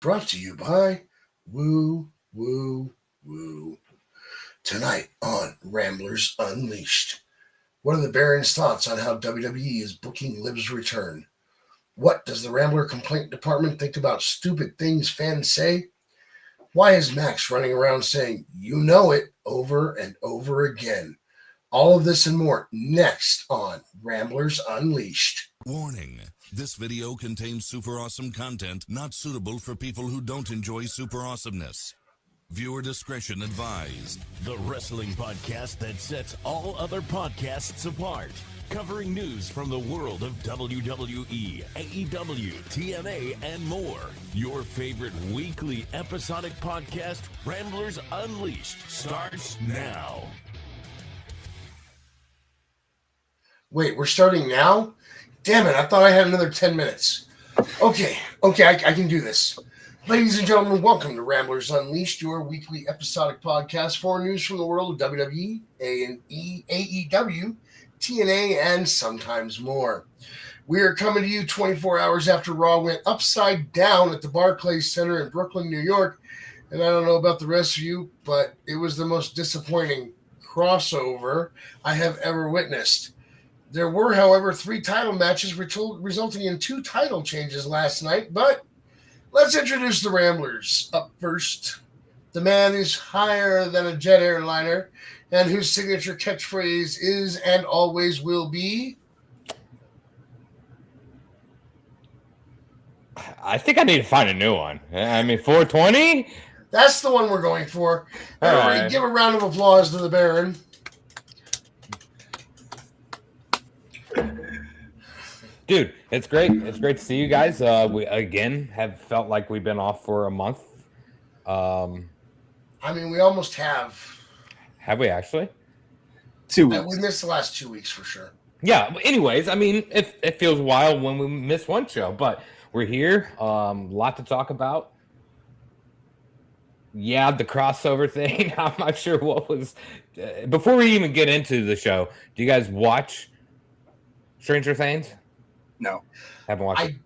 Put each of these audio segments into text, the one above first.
Brought to you by Woo Woo Woo. Tonight on Ramblers Unleashed. What are the Baron's thoughts on how WWE is booking Liv's return? What does the Rambler complaint department think about stupid things fans say? Why is Max running around saying, "You know it," over and over again? All of this and more next on Ramblers Unleashed. Warning. This video contains super awesome content not suitable for people who don't enjoy super awesomeness. Viewer discretion advised. The wrestling podcast that sets all other podcasts apart. Covering news from the world of WWE, AEW, TNA, and more. Your favorite weekly episodic podcast, Ramblers Unleashed, starts now. Wait, we're starting now? Damn it, I thought I had another 10 minutes. Okay, I can do this. Ladies and gentlemen, welcome to Ramblers Unleashed, your weekly episodic podcast for news from the world of WWE, AEW, TNA, and sometimes more. We are coming to you 24 hours after Raw went upside down at the Barclays Center in Brooklyn, New York. And I don't know about the rest of you, but it was the most disappointing crossover I have ever witnessed. There were, however, 3 title matches resulting in 2 title changes last night, but let's introduce the Ramblers. Up first, the man who's higher than a jet airliner and whose signature catchphrase is and always will be. I think I need to find a new one. 420? That's the one we're going for. Everybody, give a round of applause to the Baron. Dude, it's great. It's great to see you guys. We again have felt like we've been off for a month. We almost have. Have we actually? 2 weeks. We missed the last 2 weeks for sure. Yeah. Anyways, it feels wild when we miss one show, but we're here. Lot to talk about. Yeah, the crossover thing. I'm not sure what was. Before we even get into the show, do you guys watch Stranger Things? No. Haven't watched it.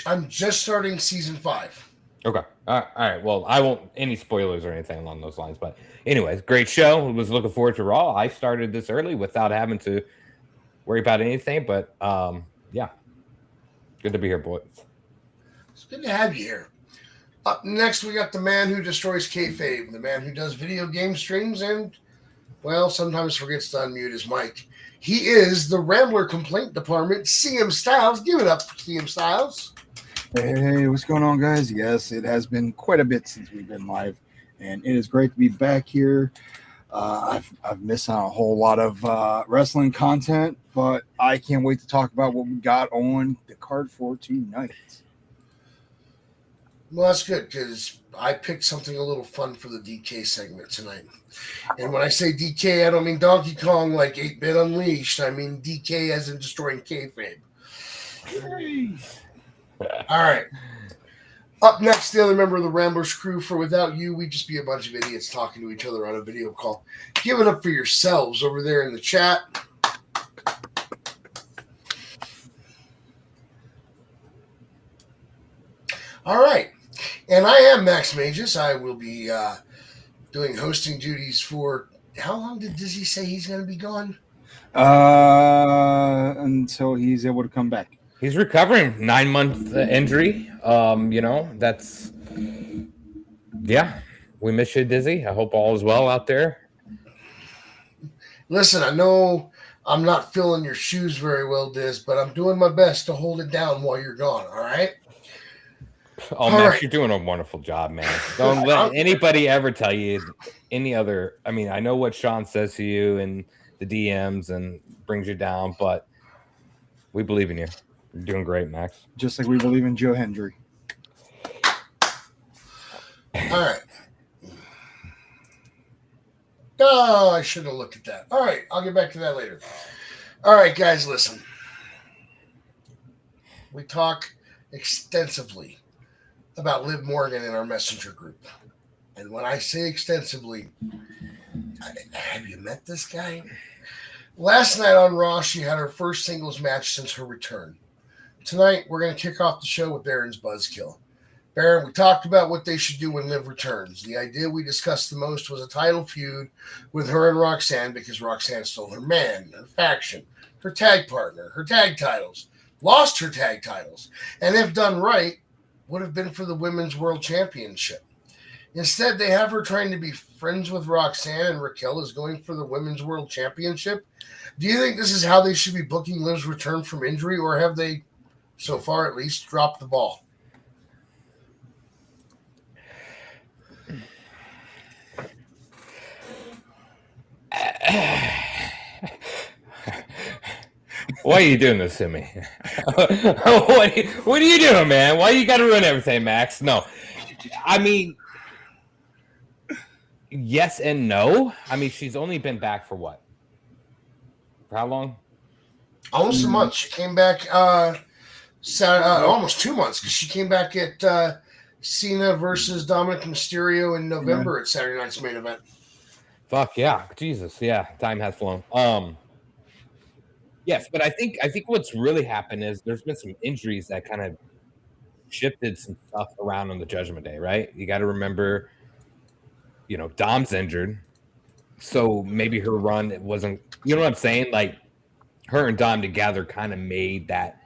I'm just starting season 5. Okay. All right. Well, I won't any spoilers or anything along those lines. But anyways, great show. I was looking forward to Raw. I started this early without having to worry about anything. But yeah, good to be here, boys. It's good to have you here. Up next, we got the man who destroys kayfabe, the man who does video game streams and, well, sometimes forgets to unmute his mic. He is the Rambler Complaint Department, CM Styles. Give it up for CM Styles. Hey, what's going on, guys? Yes, it has been quite a bit since we've been live, and it is great to be back here. I've missed out a whole lot of wrestling content, but I can't wait to talk about what we got on the card for tonight. Well, that's good because I picked something a little fun for the DK segment tonight. And when I say DK, I don't mean Donkey Kong like 8-Bit Unleashed. I mean DK as in destroying kayfabe. All right. Up next, the other member of the Ramblers crew. For without you, we'd just be a bunch of idiots talking to each other on a video call. Give it up for yourselves over there in the chat. All right. And I am Max Magus. I will be doing hosting duties for how long did Dizzy say he's going to be gone? Until he's able to come back. He's recovering 9-month injury. That's we miss you, Dizzy. I hope all is well out there. Listen, I know I'm not filling your shoes very well, Diz, but I'm doing my best to hold it down while you're gone. All right. Oh, Max, you're doing a wonderful job, man. Don't let anybody ever tell you any other. I know what Sean says to you and the DMs and brings you down, but we believe in you. You're doing great, Max. Just like we believe in Joe Hendry. All right. Oh, I should have looked at that. All right, I'll get back to that later. All right, guys, listen. We talk extensively about Liv Morgan in our messenger group. And when I say extensively, have you met this guy? Last night on Raw, she had her first singles match since her return. Tonight, we're going to kick off the show with Baron's Buzzkill. Baron, we talked about what they should do when Liv returns. The idea we discussed the most was a title feud with her and Roxanne because Roxanne stole her man, her faction, her tag partner, her tag titles, lost her tag titles, and if done right, would have been for the Women's World Championship. Instead, they have her trying to be friends with Roxanne, and Raquel is going for the Women's World Championship. Do you think this is how they should be booking Liv's return from injury, or have they, so far at least, dropped the ball? Why are you doing this to me? What are you doing, man? Why you got to ruin everything, Max? No. I mean, yes and no. I mean, she's only been back for what? For how long? Almost a month. She came back almost 2 months because she came back at Cena versus Dominic Mysterio in November at Saturday Night's main event. Fuck yeah. Jesus. Yeah. Time has flown. Yes, but I think what's really happened is there's been some injuries that kind of shifted some stuff around on the Judgment Day, right? You got to remember, Dom's injured, so maybe her run wasn't. You know what I'm saying? Like her and Dom together kind of made that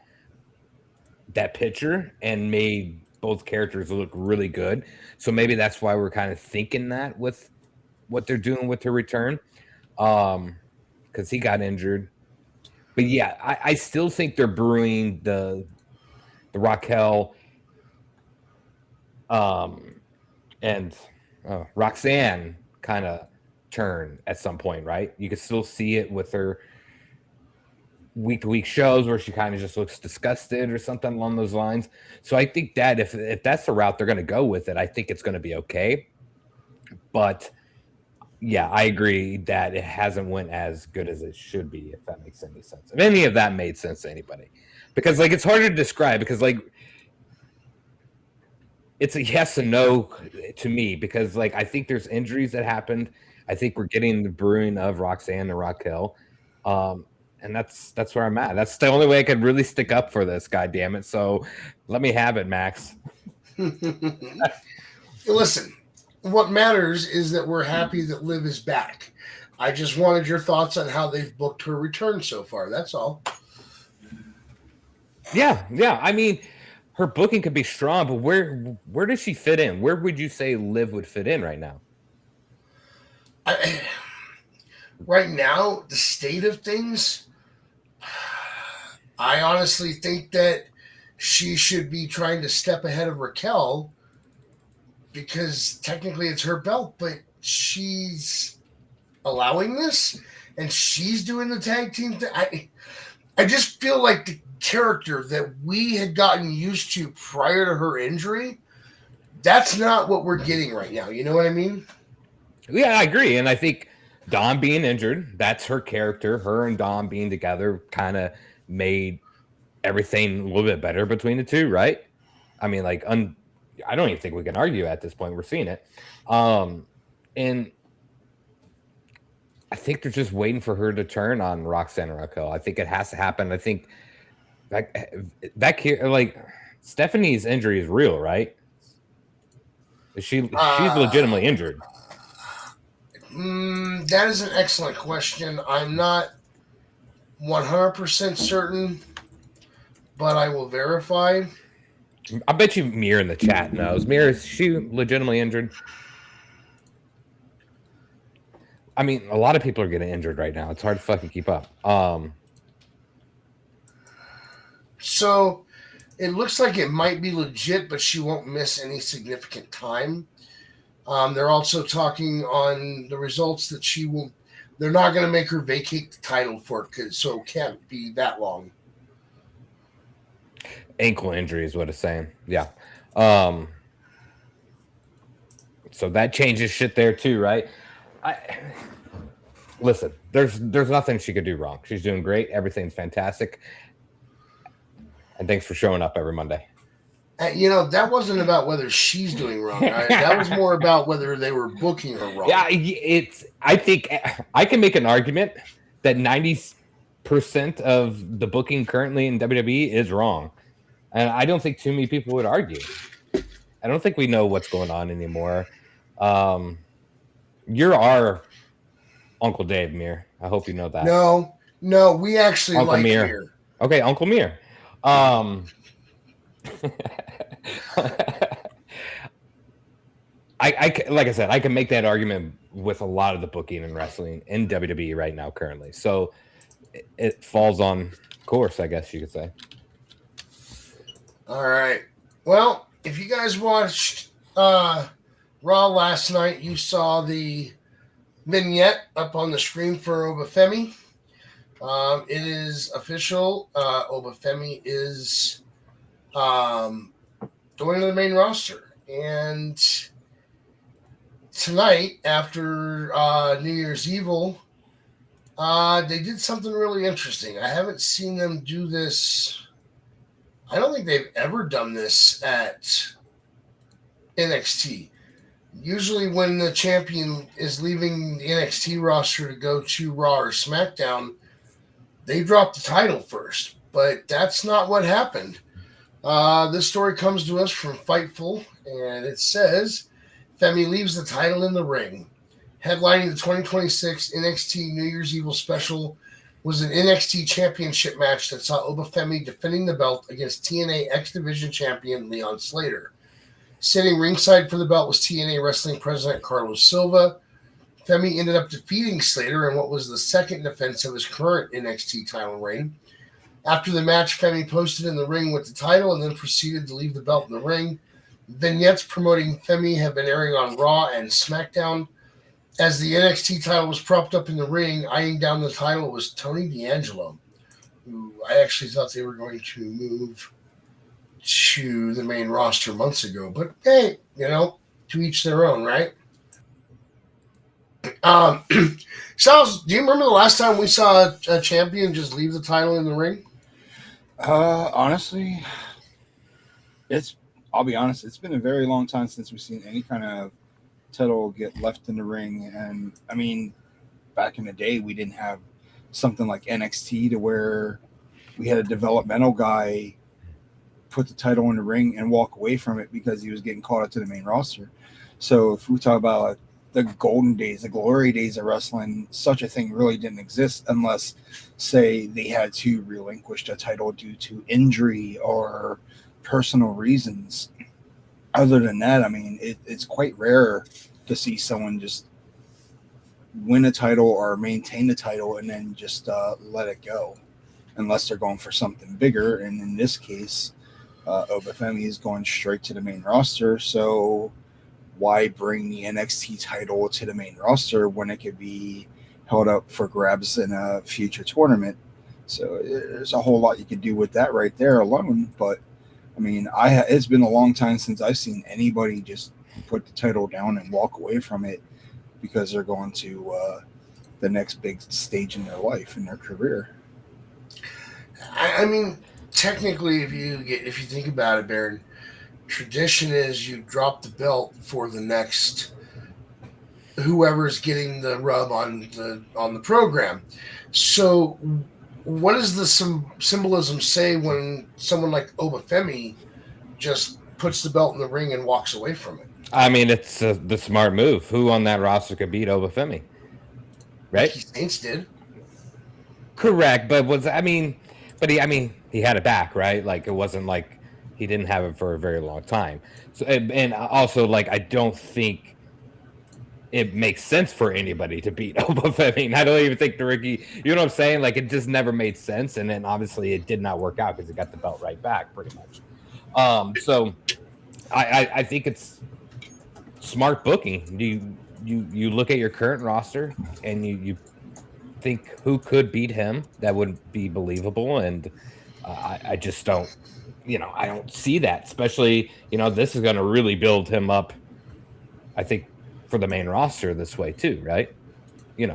picture and made both characters look really good. So maybe that's why we're kind of thinking that with what they're doing with her return, because he got injured. But yeah, I still think they're brewing the Raquel and Roxanne kind of turn at some point, right? You can still see it with her week-to-week shows where she kind of just looks disgusted or something along those lines. So I think that if that's the route they're going to go with it, I think it's going to be okay. But yeah, I agree that it hasn't went as good as it should be, if that makes any sense. If any of that made sense to anybody. Because, it's harder to describe because, it's a yes and no to me because, I think there's injuries that happened. I think we're getting the brewing of Roxanne and Raquel. And that's where I'm at. That's the only way I could really stick up for this, goddammit. So let me have it, Max. Listen. What matters is that we're happy that Liv is back. I just wanted your thoughts on how they've booked her return so far. That's all. Yeah. I mean, her booking could be strong, but where does she fit in? Where would you say Liv would fit in right now? Right now, the state of things, I honestly think that she should be trying to step ahead of Raquel because technically it's her belt, but she's allowing this and she's doing the tag team thing. I just feel like the character that we had gotten used to prior to her injury, that's not what we're getting right now. You know what I mean? Yeah, I agree. And I think Dom being injured, that's her character. Her and Dom being together kind of made everything a little bit better between the two, right? I mean, I don't even think we can argue at this point. We're seeing it. And I think they're just waiting for her to turn on Roxanne and Raquel. I think it has to happen. I think Stephanie's injury is real, right? She's legitimately injured. That is an excellent question. I'm not 100% certain, but I will verify. I bet you Mir in the chat knows. Mir, is she legitimately injured? I mean, a lot of people are getting injured right now. It's hard to fucking keep up. So it looks like it might be legit, but she won't miss any significant time. They're also talking on the results that they're not going to make her vacate the title for it, so it can't be that long. Ankle injury is what it's saying. Yeah. So that changes shit there too, right? Listen, there's nothing she could do wrong. She's doing great. Everything's fantastic. And thanks for showing up every Monday. That wasn't about whether she's doing wrong. Right? That was more about whether they were booking her wrong. Yeah, I think I can make an argument that 90% of the booking currently in WWE is wrong. And I don't think too many people would argue. I don't think we know what's going on anymore. You're our Uncle Dave, Mir. I hope you know that. No, we actually Uncle like Mir. Mir. Okay, Uncle Mir. I like I said, I can make that argument with a lot of the booking and wrestling in WWE right now currently. So it falls on course, I guess you could say. All right. Well, if you guys watched Raw last night, you saw the vignette up on the screen for Obafemi. It is official. Obafemi is going to the main roster. And tonight, after New Year's Evil, they did something really interesting. I haven't seen them do this. I don't think they've ever done this at NXT. Usually when the champion is leaving the NXT roster to go to Raw or SmackDown, they drop the title first. But that's not what happened. This story comes to us from Fightful, and it says, Femi leaves the title in the ring. Headlining the 2026 NXT New Year's Evil special was an NXT championship match that saw Obafemi defending the belt against TNA X Division champion Leon Slater. Sitting ringside for the belt was TNA Wrestling President Carlos Silva. Femi ended up defeating Slater in what was the second defense of his current NXT title reign. After the match, Femi posted in the ring with the title and then proceeded to leave the belt in the ring. Vignettes promoting Femi have been airing on Raw and SmackDown. As the NXT title was propped up in the ring, eyeing down the title was Tony D'Angelo, who I actually thought they were going to move to the main roster months ago. But hey, to each their own, right? Sal's, do you remember the last time we saw a champion just leave the title in the ring? Honestly, I'll be honest, it's been a very long time since we've seen any kind of title get left in the ring. And I mean, back in the day, we didn't have something like NXT to where we had a developmental guy put the title in the ring and walk away from it because he was getting called up to the main roster. So if we talk about the golden days, the glory days of wrestling, such a thing really didn't exist unless, say, they had to relinquish the title due to injury or personal reasons. Other than that, I mean, it's quite rare to see someone just win a title or maintain the title and then just let it go, unless they're going for something bigger. And in this case, Obafemi is going straight to the main roster. So why bring the NXT title to the main roster when it could be held up for grabs in a future tournament? So there's a whole lot you could do with that right there alone. But I mean, it's been a long time since I've seen anybody just put the title down and walk away from it because they're going to the next big stage in their life, in their career. I mean, technically, if you think about it, Baron, tradition is you drop the belt for the next whoever's getting the rub on the program. So what does the symbolism say when someone like Obafemi just puts the belt in the ring and walks away from it? I mean, it's the smart move. Who on that roster could beat Obafemi? Right? Ricky Saints did. Correct, but he had it back, right? Like, it wasn't like he didn't have it for a very long time. So, and also, like, I don't think it makes sense for anybody to beat Obafemi. I don't even think the Ricky, you know what I'm saying? Like, it just never made sense. And then obviously it did not work out because he got the belt right back pretty much. So I think it's smart booking. You look at your current roster and you think who could beat him that would be believable. And I just don't, I don't see that, especially, this is going to really build him up, I think, for the main roster this way too, right? He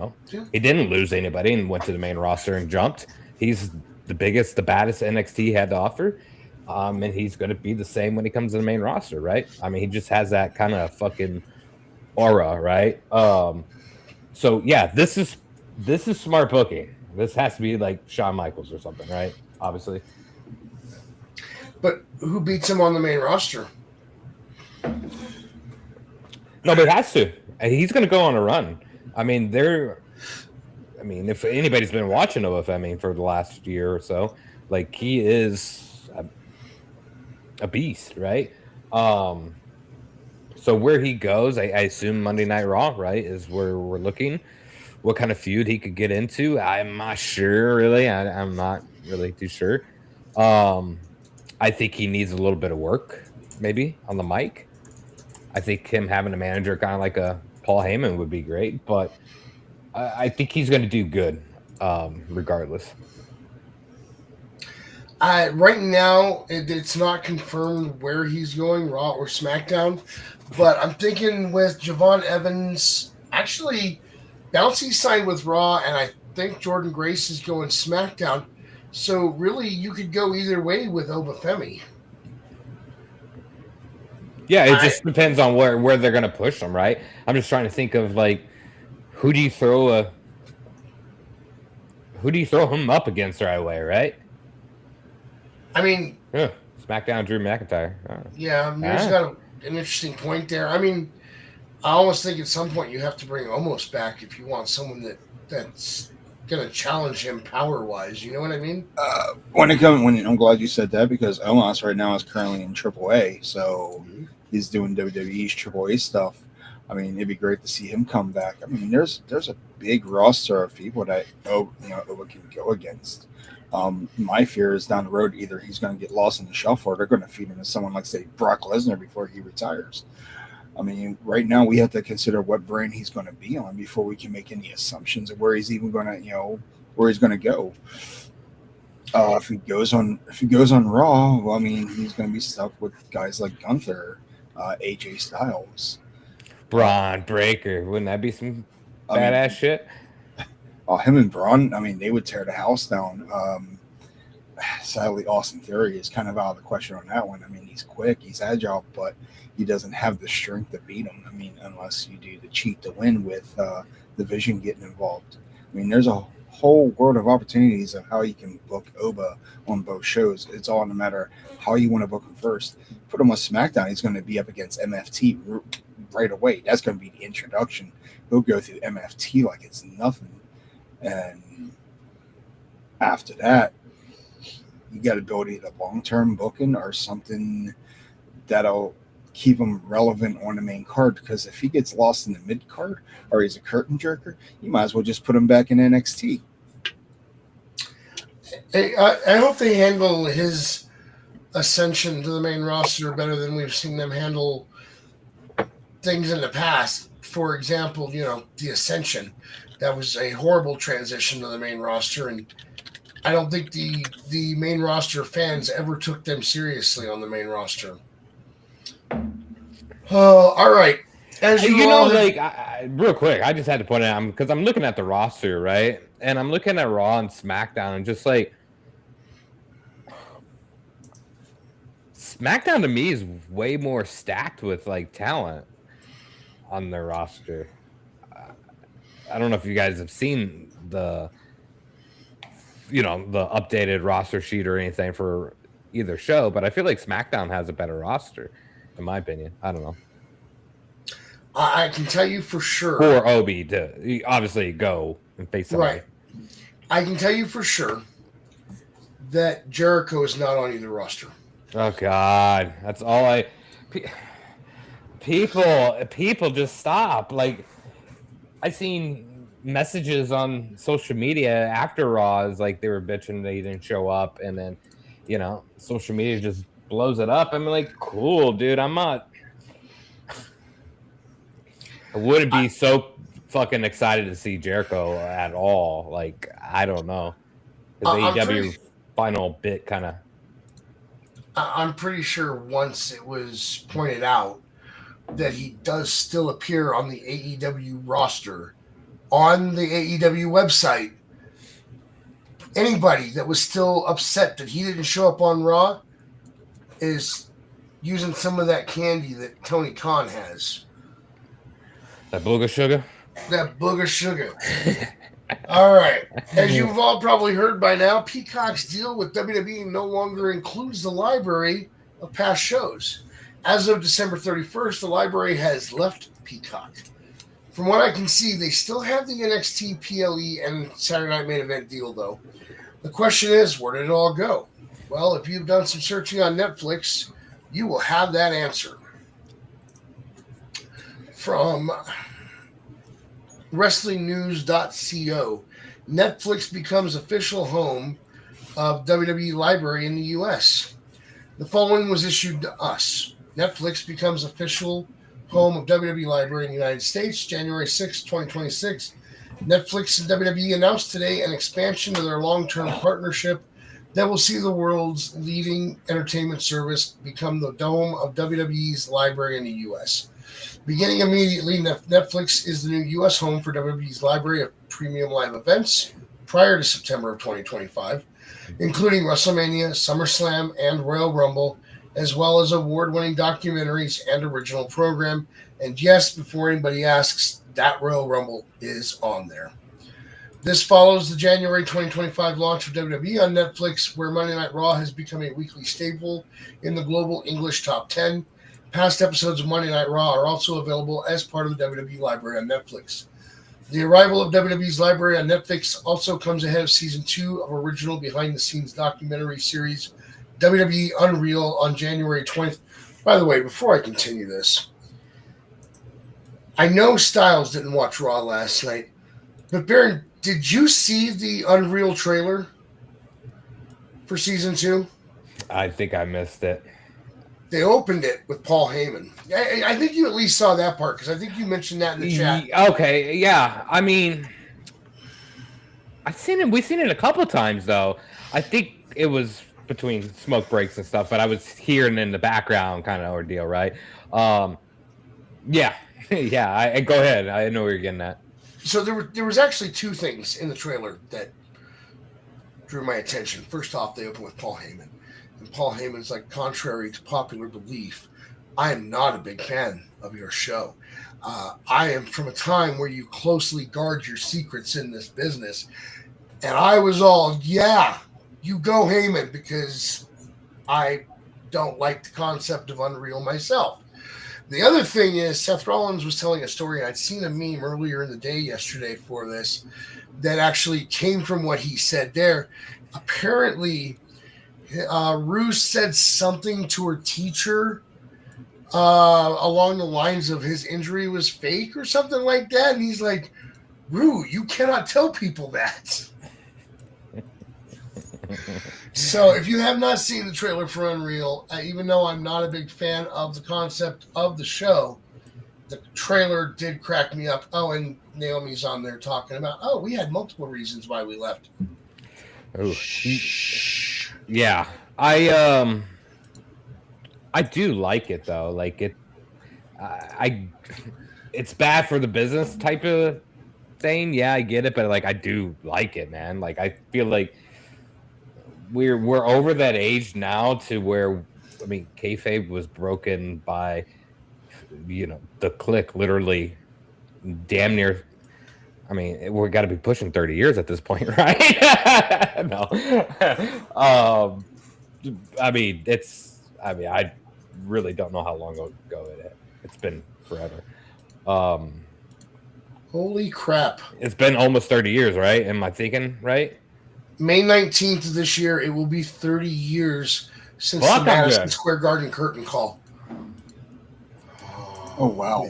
didn't lose anybody and went to the main roster and jumped. He's the biggest, the baddest NXT had to offer. And he's going to be the same when he comes to the main roster, right? I mean, he just has that kind of fucking aura, right? So yeah, this is smart booking. This has to be like Shawn Michaels or something, right? Obviously. But who beats him on the main roster? No, but he has to. He's going to go on a run. I mean, if anybody's been watching OFM for the last year or so, like he is a beast, right? So where he goes, I assume Monday Night Raw, right, is where we're looking. What kind of feud he could get into, I'm not sure, really. I'm not really too sure. I think he needs a little bit of work, maybe, on the mic. I think him having a manager kind of like a Paul Heyman would be great, but I think he's going to do good regardless. Right now, it's not confirmed where he's going, Raw or SmackDown, but I'm thinking with Javon Evans, actually, Bouncy signed with Raw, and I think Jordan Grace is going SmackDown. So really, you could go either way with Obafemi. Yeah, it just depends on where they're going to push him, right? I'm just trying to think of like, who do you throw him up against right away, right? I mean, SmackDown Drew McIntyre. Yeah, Mir's got an interesting point there. I mean, I almost think at some point you have to bring Omos back if you want someone that's going to challenge him power-wise. You know what I mean? I'm glad you said that because Omos right now is currently in AAA, so he's doing WWE's AAA stuff. I mean, it'd be great to see him come back. I mean, there's a big roster of people that Oba can go against. My fear is down the road, either he's going to get lost in the shuffle or they're going to feed him to someone like, say, Brock Lesnar before he retires. I mean, right now we have to consider what brand he's going to be on before we can make any assumptions of where he's even going to, where he's going to go. If he goes on Raw, well, I mean, he's going to be stuck with guys like Gunther, AJ Styles, Braun Breaker. Wouldn't that be some badass shit? Him and Braun, I mean, they would tear the house down. Sadly, Austin Theory is kind of out of the question on that one. I mean, he's quick, he's agile, but he doesn't have the strength to beat him. I mean, unless you do the cheat to win with the Vision getting involved. I mean, there's a whole world of opportunities of how you can book Oba on both shows. It's all in a matter of how you want to book him first. Put him on SmackDown, he's going to be up against MFT right away. That's going to be the introduction. He'll go through MFT like it's nothing. And after that, you got to build either long-term booking or something that'll keep him relevant on the main card. Because if he gets lost in the mid card or he's a curtain jerker, you might as well just put him back in NXT. Hey, I hope they handle his ascension to the main roster better than we've seen them handle things in the past. For example, the Ascension. That was a horrible transition to the main roster, and I don't think the main roster fans ever took them seriously on the main roster. Oh, all right. As real quick, I just had to point out because I'm looking at the roster, right, and I'm looking at Raw and SmackDown, and just like SmackDown to me is way more stacked with like talent on their roster. I don't know if you guys have seen the updated roster sheet or anything for either show, but I feel like SmackDown has a better roster, in my opinion. I don't know. I can tell you for sure. For Obi to obviously go and face somebody. Right. I can tell you for sure that Jericho is not on either roster. Oh God, that's all people just stop. Like, I seen messages on social media after Raw is like they were bitching they didn't show up, and then social media just blows it up. I'm like, cool, dude. I wouldn't be so fucking excited to see Jericho at all. Like, I don't know. His AEW final bit kind of. I'm pretty sure once it was pointed out that he does still appear on the AEW roster, on the AEW website. Anybody that was still upset that he didn't show up on Raw is using some of that candy that Tony Khan has. That booger sugar? That booger sugar. All right. As you've all probably heard by now, Peacock's deal with WWE no longer includes the library of past shows. As of December 31st, the library has left Peacock. From what I can see, they still have the NXT, PLE, and Saturday Night Main Event deal, though. The question is, where did it all go? Well, if you've done some searching on Netflix, you will have that answer. From WrestlingNews.co, Netflix becomes official home of WWE Library in the U.S. The following was issued to us. Netflix becomes official home of WWE Library in the United States, January 6, 2026. Netflix and WWE announced today an expansion of their long-term partnership that will see the world's leading entertainment service become the dome of WWE's library in the U.S. Beginning immediately, Netflix is the new U.S. home for WWE's library of premium live events prior to September of 2025, including WrestleMania, SummerSlam, and Royal Rumble, as well as award-winning documentaries and original program. And yes, before anybody asks, that Royal Rumble is on there. This follows the January 2025 launch of WWE on Netflix, where Monday Night Raw has become a weekly staple in the global English top 10. Past episodes of Monday Night Raw are also available as part of the WWE library on Netflix. The arrival of WWE's library on Netflix also comes ahead of season 2 of original behind-the-scenes documentary series WWE Unreal on January 20th. By the way, before I continue this, I know Styles didn't watch Raw last night, but Baron, did you see the Unreal trailer for season 2? I think I missed it. They opened it with Paul Heyman. I think you at least saw that part because I think you mentioned that in the chat. Okay, yeah. I mean, I've seen it. We've seen it a couple of times though. I think it was between smoke breaks and stuff, but I was hearing in the background kind of ordeal, right? Yeah, yeah. I go ahead. I know where you're getting at. So there was actually two things in the trailer that drew my attention. First off, they open with Paul Heyman. And Paul Heyman's like, contrary to popular belief, I am not a big fan of your show. I am from a time where you closely guard your secrets in this business. And I was all, yeah, you go Heyman, because I don't like the concept of Unreal myself. The other thing is Seth Rollins was telling a story. I'd seen a meme earlier in the day yesterday for this that actually came from what he said there. Apparently, Ruth said something to her teacher along the lines of his injury was fake or something like that. And he's like, Rue, you cannot tell people that. So if you have not seen the trailer for Unreal, even though I'm not a big fan of the concept of the show, the trailer did crack me up. Oh, and Naomi's on there talking about, we had multiple reasons why we left. Oh, yeah. I do like it though. Like it, it's bad for the business type of thing. Yeah, I get it, but like I do like it, man. Like I feel like we're over that age now to where, I mean, kayfabe was broken by, the Click literally damn near. I mean, we've got to be pushing 30 years at this point, right? No. I mean, I really don't know how long ago it's been forever. Holy crap. It's been almost 30 years, right? Am I thinking right? May 19th of this year, it will be 30 years since the Madison Square Garden curtain call. Oh, wow.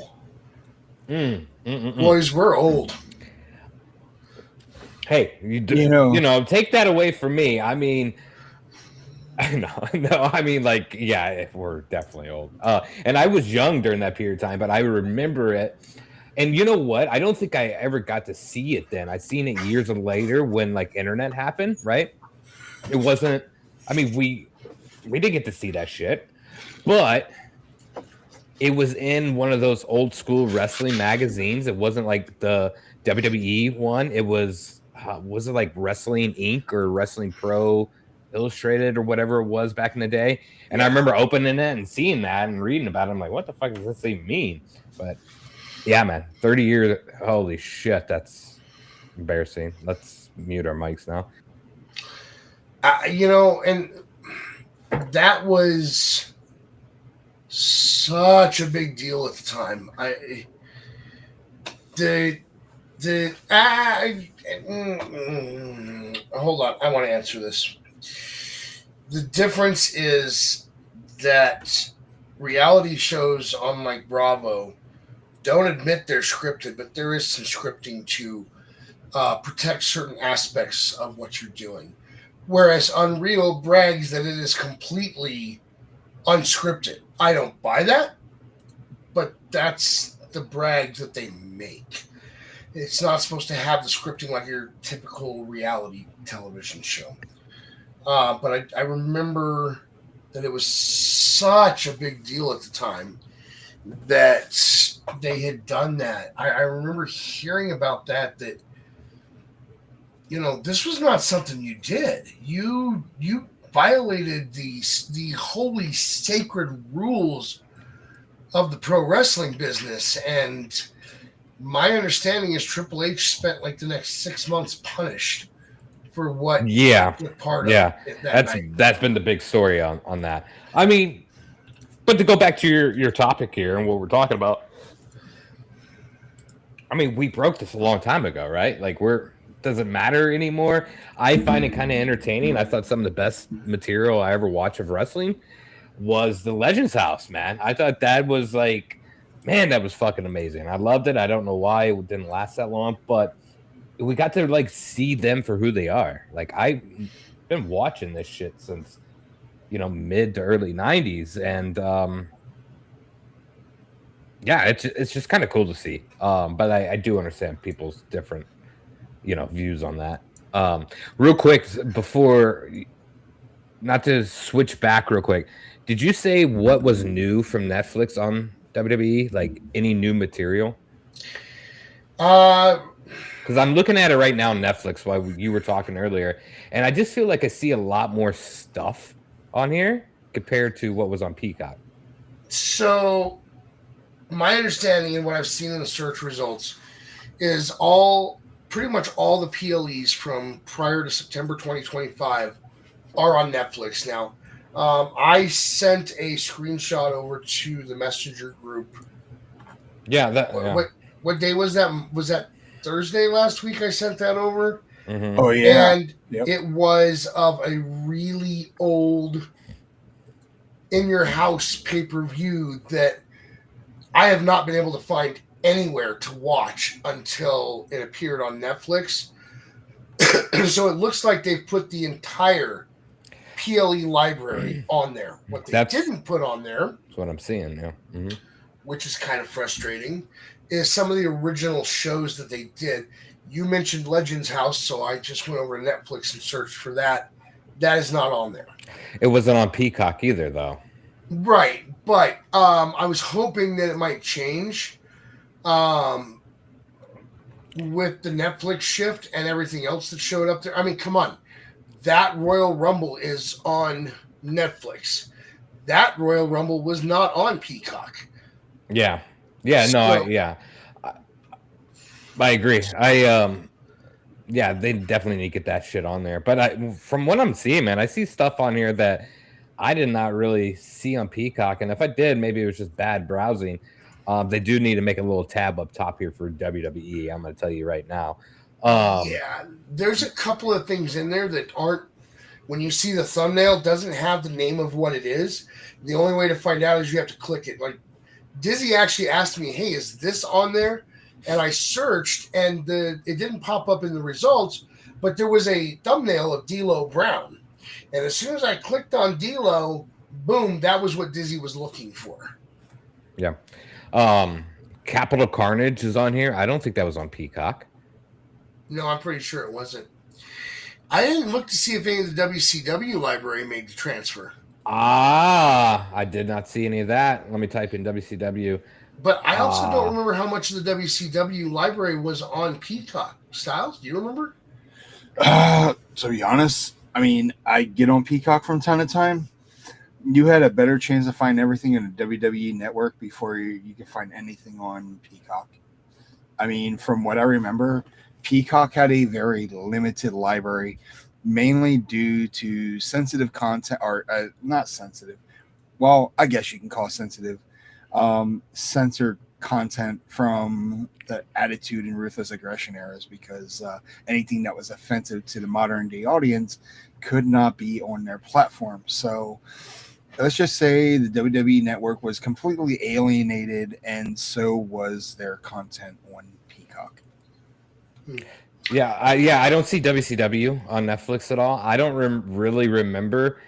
Boys, we're old. Hey, take that away from me. I mean, no, I mean, like, yeah, we're definitely old. And I was young during that period of time, but I remember it. And you know what? I don't think I ever got to see it then. I seen it years later when like internet happened, right? It wasn't, I mean, we didn't get to see that shit, but it was in one of those old school wrestling magazines. It wasn't like the WWE one. It was it like Wrestling Inc. or Wrestling Pro Illustrated or whatever it was back in the day. And I remember opening it and seeing that and reading about it. I'm like, what the fuck does this even mean? But yeah, man, 30 years. Holy shit, that's embarrassing. Let's mute our mics now. And that was such a big deal at the time. Hold on, I want to answer this. The difference is that reality shows on like Bravo don't admit they're scripted, but there is some scripting to protect certain aspects of what you're doing. Whereas Unreal brags that it is completely unscripted. I don't buy that, but that's the brag that they make. It's not supposed to have the scripting like your typical reality television show. But I remember that it was such a big deal at the time that they had done that. I remember hearing about that this was not something you did. You violated the holy sacred rules of the pro wrestling business. And my understanding is Triple H spent like the next 6 months punished for what part of that's been the big story on that. I mean, but to go back to your topic here and what we're talking about, I mean, we broke this a long time ago, right? Like doesn't matter anymore. I find it kind of entertaining. I thought some of the best material I ever watched of wrestling was the Legends House, man. I thought that was like, man, that was fucking amazing. I loved it. I don't know why it didn't last that long, but we got to like see them for who they are. Like I've been watching this shit since, mid to early 90s. And it's just kind of cool to see. But I do understand people's different, views on that. Real quick, before, not to switch back real quick, did you say what was new from Netflix on WWE? Like any new material? Because I'm looking at it right now on Netflix while you were talking earlier, and I just feel like I see a lot more stuff on here compared to what was on Peacock. So, my understanding and what I've seen in the search results is pretty much all the PLEs from prior to September 2025 are on Netflix now. I sent a screenshot over to the Messenger group. Yeah, what day was that? Was that Thursday last week? I sent that over. Mm-hmm. Oh yeah, and It was of a really old in your house pay-per-view that I have not been able to find anywhere to watch until it appeared on Netflix. So it looks like they've put the entire PLE library on there. What they didn't put on there, that's what I'm seeing now, which is kind of frustrating, is some of the original shows that they did. You mentioned Legends House, so I just went over to Netflix and searched for that. That is not on there. It wasn't on Peacock either, though. Right, but I was hoping that it might change with the Netflix shift and everything else that showed up there. I mean, come on. That Royal Rumble is on Netflix. That Royal Rumble was not on Peacock. Yeah. Yeah, I agree. They definitely need to get that shit on there. But from what I'm seeing, man, I see stuff on here that I did not really see on Peacock. And if I did, maybe it was just bad browsing. They do need to make a little tab up top here for WWE. I'm going to tell you right now. There's a couple of things in there that aren't, when you see the thumbnail, doesn't have the name of what it is. The only way to find out is you have to click it. Like Dizzy actually asked me, hey, is this on there? And I searched, and it didn't pop up in the results, but there was a thumbnail of D'Lo Brown. And as soon as I clicked on D'Lo, boom, that was what Dizzy was looking for. Yeah. Capital Carnage is on here. I don't think that was on Peacock. No, I'm pretty sure it wasn't. I didn't look to see if any of the WCW library made the transfer. I did not see any of that. Let me type in WCW. But I also don't remember how much of the WCW library was on Peacock. Styles, do you remember? To be honest, I mean, I get on Peacock from time to time. You had a better chance to find everything in the WWE network before you could find anything on Peacock. I mean, from what I remember, Peacock had a very limited library, mainly due to sensitive content, or not sensitive, well, I guess you can call it sensitive, censored content from the Attitude and Ruthless Aggression eras, because anything that was offensive to the modern day audience could not be on their platform. So let's just say the WWE network was completely alienated, and so was their content on Peacock. I don't see WCW on Netflix at all. I don't really remember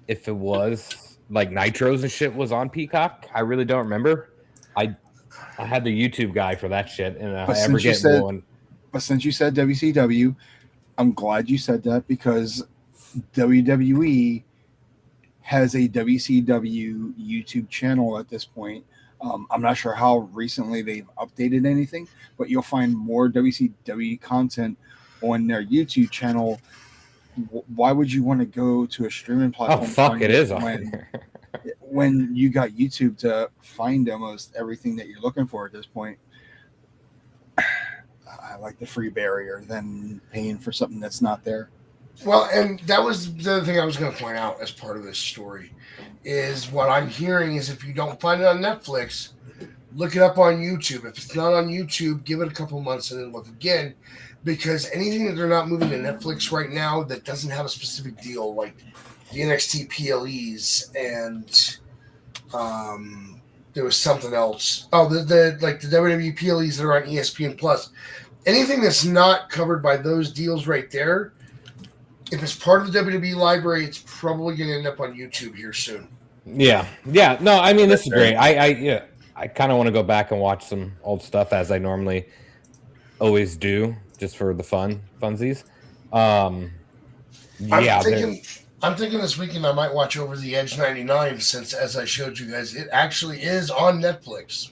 if it was like Nitros and shit was on Peacock. I really don't remember. I had the YouTube guy for that shit, and I ever get one. But since you said WCW, I'm glad you said that, because WWE has a WCW YouTube channel at this point. I'm not sure how recently they've updated anything, but you'll find more WCW content on their YouTube channel. Why would you want to go to a streaming platform? Oh, fuck, it is on there. When you got YouTube to find almost everything that you're looking for at this point. I like the free barrier than paying for something that's not there. Well, and that was the other thing I was going to point out as part of this story, is what I'm hearing is if you don't find it on Netflix, look it up on YouTube. If it's not on YouTube, give it a couple months and then look again, because anything that they're not moving to Netflix right now that doesn't have a specific deal, like the NXT PLEs and there was something else. Oh, the WWE PLEs that are on ESPN Plus. Anything that's not covered by those deals right there, if it's part of the WWE library, it's probably going to end up on YouTube here soon. Yeah. No, I mean, this is great. I kind of want to go back and watch some old stuff, as I normally always do, just for the funsies. I'm thinking this weekend I might watch Over the Edge 99, since, as I showed you guys, it actually is on Netflix.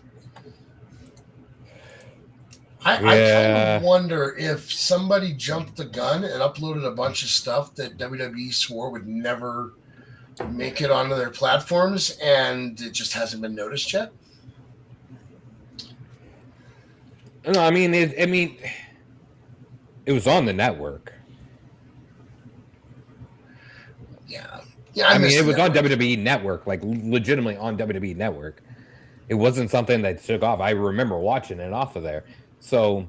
I kind of wonder if somebody jumped the gun and uploaded a bunch of stuff that WWE swore would never make it onto their platforms, and it just hasn't been noticed yet. No, I mean, it was on the network. Yeah. I mean, it was on WWE Network, like legitimately on WWE Network. It wasn't something that took off. I remember watching it off of there. So,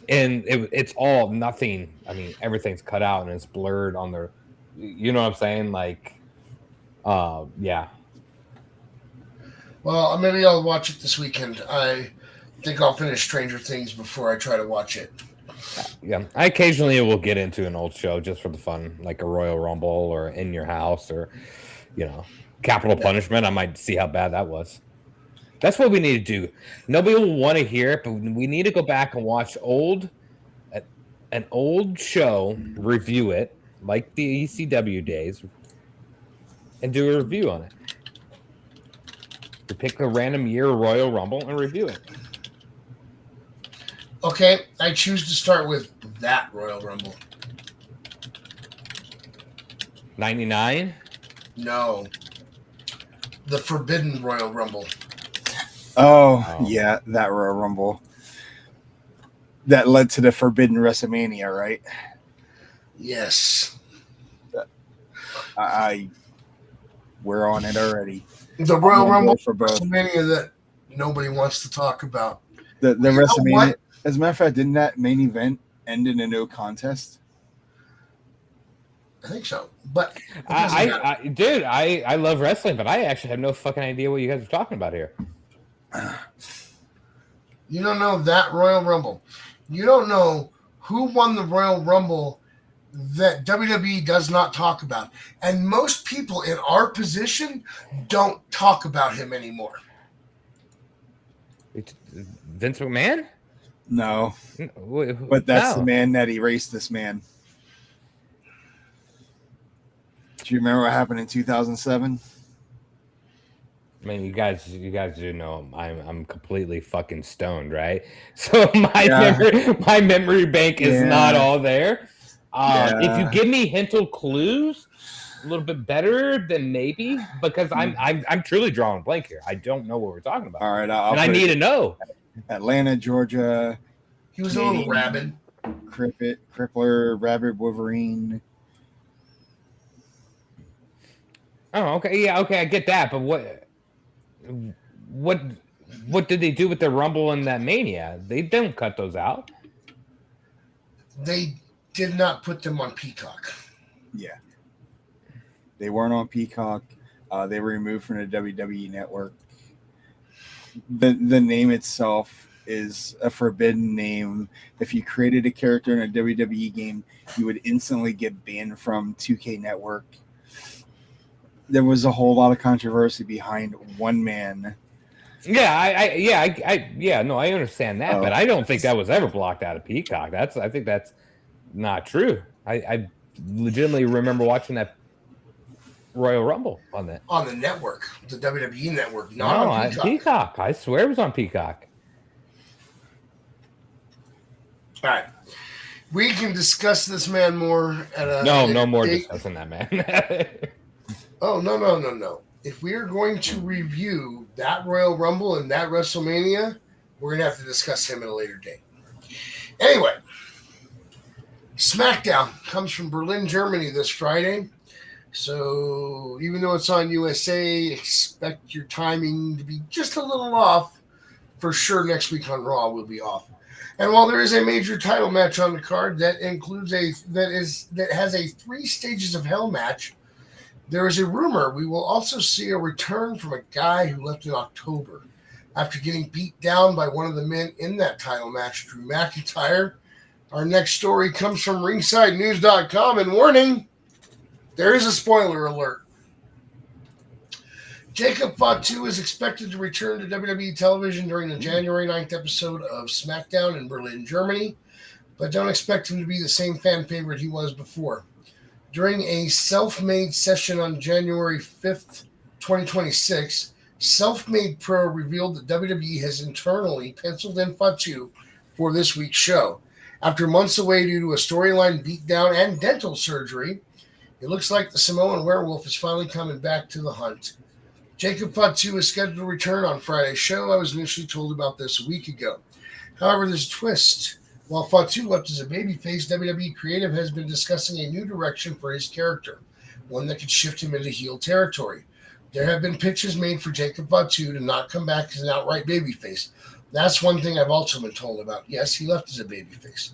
and it's all nothing. I mean, everything's cut out and it's blurred on the, you know what I'm saying? Like, yeah. Well, maybe I'll watch it this weekend. I think I'll finish Stranger Things before I try to watch it. Yeah, I occasionally will get into an old show just for the fun, like a Royal Rumble or In Your House or, Capital Punishment. I might see how bad that was. That's what we need to do. Nobody will want to hear it, but we need to go back and watch an old show, review it, like the ECW days, and do a review on it. To pick a random year Royal Rumble and review it. Okay, I choose to start with that Royal Rumble. 99? No. The Forbidden Royal Rumble. Oh, yeah, that Royal Rumble. That led to the Forbidden WrestleMania, right? Yes. We're on it already. The Royal Rumble for both. WrestleMania that nobody wants to talk about. The WrestleMania. As a matter of fact, didn't that main event end in a no contest? I think so. But I love wrestling, but I actually have no fucking idea what you guys are talking about here. You don't know that Royal Rumble. You don't know who won the Royal Rumble that WWE does not talk about. And most people in our position don't talk about him anymore. Vince McMahon? No. But that's the man that erased this man. Do you remember what happened in 2007? I mean, you guys do know I'm completely fucking stoned, right? So my memory bank is not all there. If you give me hinted clues, a little bit better than maybe, because I'm truly drawing a blank here. I don't know what we're talking about. All right, I need to know. Atlanta, Georgia. He was a little rabid. Crippler, Rabid Wolverine. Oh, okay. Yeah, okay, I get that. But what did they do with the Rumble and that Mania? They don't cut those out. They did not put them on Peacock. Yeah. They weren't on Peacock. They were removed from the WWE network. The name itself is a forbidden name. If you created a character in a WWE game, you would instantly get banned from 2K Network. There was a whole lot of controversy behind one man. Yeah, I understand that, but I don't think that was ever blocked out of Peacock. I think that's not true. I legitimately remember watching that Royal Rumble on the network, the WWE network, not on Peacock. Peacock. I swear it was on Peacock. All right, we can discuss this man more at a no more discussing that man. Oh no! If we are going to review that Royal Rumble and that WrestleMania, we're gonna have to discuss him at a later date. Anyway, SmackDown comes from Berlin, Germany this Friday. So even though it's on USA, expect your timing to be just a little off. For sure, next week on Raw will be off. And while there is a major title match on the card that includes that has a 3 stages of hell match, there is a rumor we will also see a return from a guy who left in October after getting beat down by one of the men in that title match, Drew McIntyre. Our next story comes from RingsideNews.com, and warning, there is a spoiler alert. Jacob Fatu is expected to return to WWE television during the January 9th episode of SmackDown in Berlin, Germany, but don't expect him to be the same fan favorite he was before. During a Self-Made session on January 5th, 2026, Self-Made Pro revealed that WWE has internally penciled in Fatu for this week's show. After months away due to a storyline beatdown and dental surgery, it looks like the Samoan werewolf is finally coming back to the hunt. Jacob Fatu is scheduled to return on Friday's show. I was initially told about this a week ago. However, there's a twist. While Fatu left as a babyface, WWE Creative has been discussing a new direction for his character, one that could shift him into heel territory. There have been pitches made for Jacob Fatu to not come back as an outright babyface. That's one thing I've also been told about. Yes, he left as a babyface.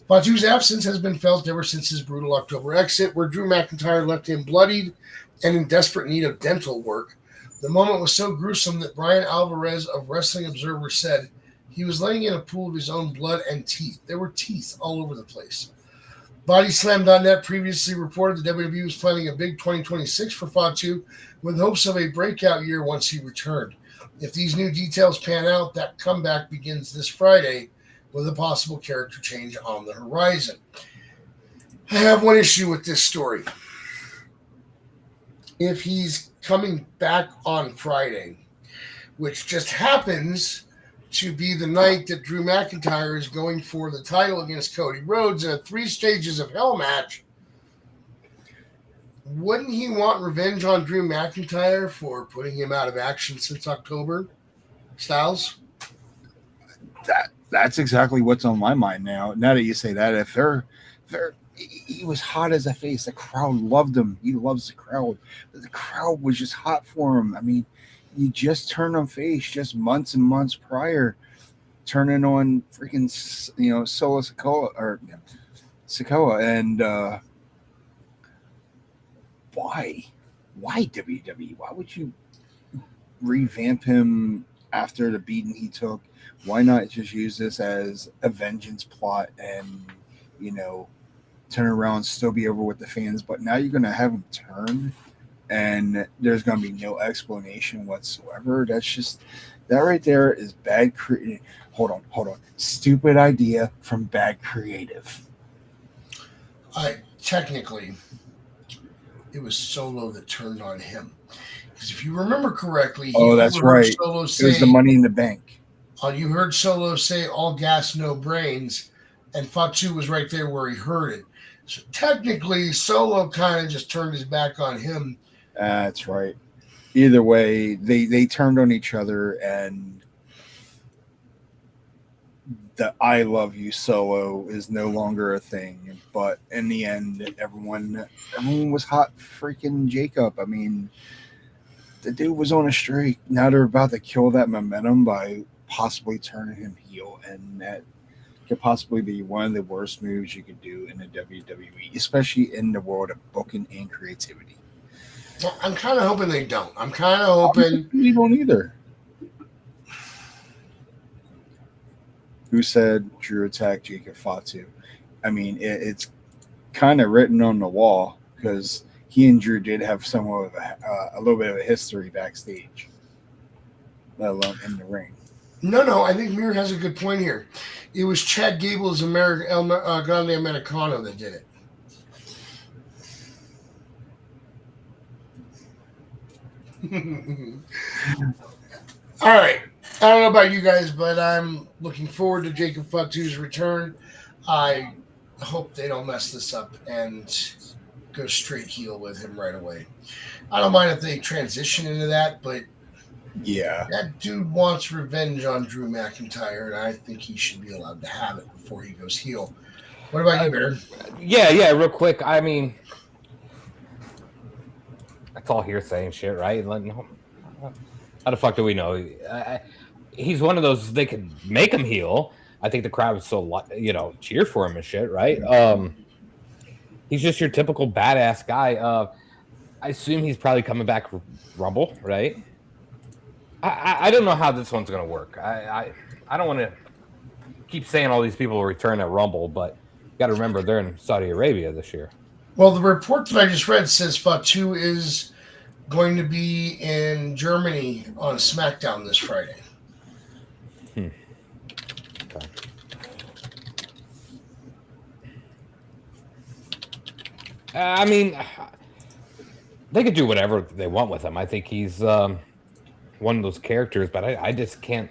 Fatu's absence has been felt ever since his brutal October exit, where Drew McIntyre left him bloodied and in desperate need of dental work. The moment was so gruesome that Brian Alvarez of Wrestling Observer said he was laying in a pool of his own blood and teeth. There were teeth all over the place. BodySlam.net previously reported that WWE was planning a big 2026 for Fatu with hopes of a breakout year once he returned. If these new details pan out, that comeback begins this Friday with a possible character change on the horizon. I have one issue with this story. If he's coming back on Friday, which just happens to be the night that Drew McIntyre is going for the title against Cody Rhodes in a 3 stages of hell match, wouldn't he want revenge on Drew McIntyre for putting him out of action since October? Styles? That's exactly what's on my mind now. Now that you say that, if he was hot as a face. The crowd loved him. He loves the crowd. The crowd was just hot for him. I mean, he just turned on face just months and months prior, turning on freaking, Solo Sikoa. And why WWE? Why would you revamp him after the beating he took? Why not just use this as a vengeance plot and, turn around, still be over with the fans? But now you're going to have him turn and there's going to be no explanation whatsoever. That right there is bad. Hold on. Stupid idea from bad creative. Technically, it was Solo that turned on him. Because if you remember correctly, that's right. Solo say, it was the Money in the Bank. You heard Solo say all gas, no brains, and Fatu was right there where he heard it. So technically, Solo kind of just turned his back on him. That's right. Either way, they turned on each other, and the "I love you" solo is no longer a thing. But in the end, everyone was hot freaking Jacob. I mean, the dude was on a streak. Now they're about to kill that momentum by possibly turning him heel, and that could possibly be one of the worst moves you could do in the WWE, especially in the world of booking and creativity. I'm kind of hoping they don't. I'm kind of hoping You don't either. Who said Drew attacked Jacob Fatu? I mean, it's kind of written on the wall because he and Drew did have somewhat of a little bit of a history backstage, let alone in the ring. No. I think Mir has a good point here. It was Chad Gable's Grande Americano that did it. All right. I don't know about you guys, but I'm looking forward to Jacob Fatu's return. I hope they don't mess this up and go straight heel with him right away. I don't mind if they transition into that, but Yeah, that dude wants revenge on Drew McIntyre, and I think he should be allowed to have it before he goes heel. What about you, Bear? Yeah, real quick. I mean, that's all hearsay and shit, right? Like, no, how the fuck do we know? He's one of those. They could make him heel. I think the crowd would still, cheer for him and shit, right? He's just your typical badass guy. I assume he's probably coming back Rumble, right? I don't know how this one's gonna work. I don't want to keep saying all these people will return at Rumble, but you got to remember they're in Saudi Arabia this year. Well, the report that I just read says Fatu is going to be in Germany on SmackDown this Friday. Okay. I mean, they could do whatever they want with him. I think he's one of those characters, but I just can't.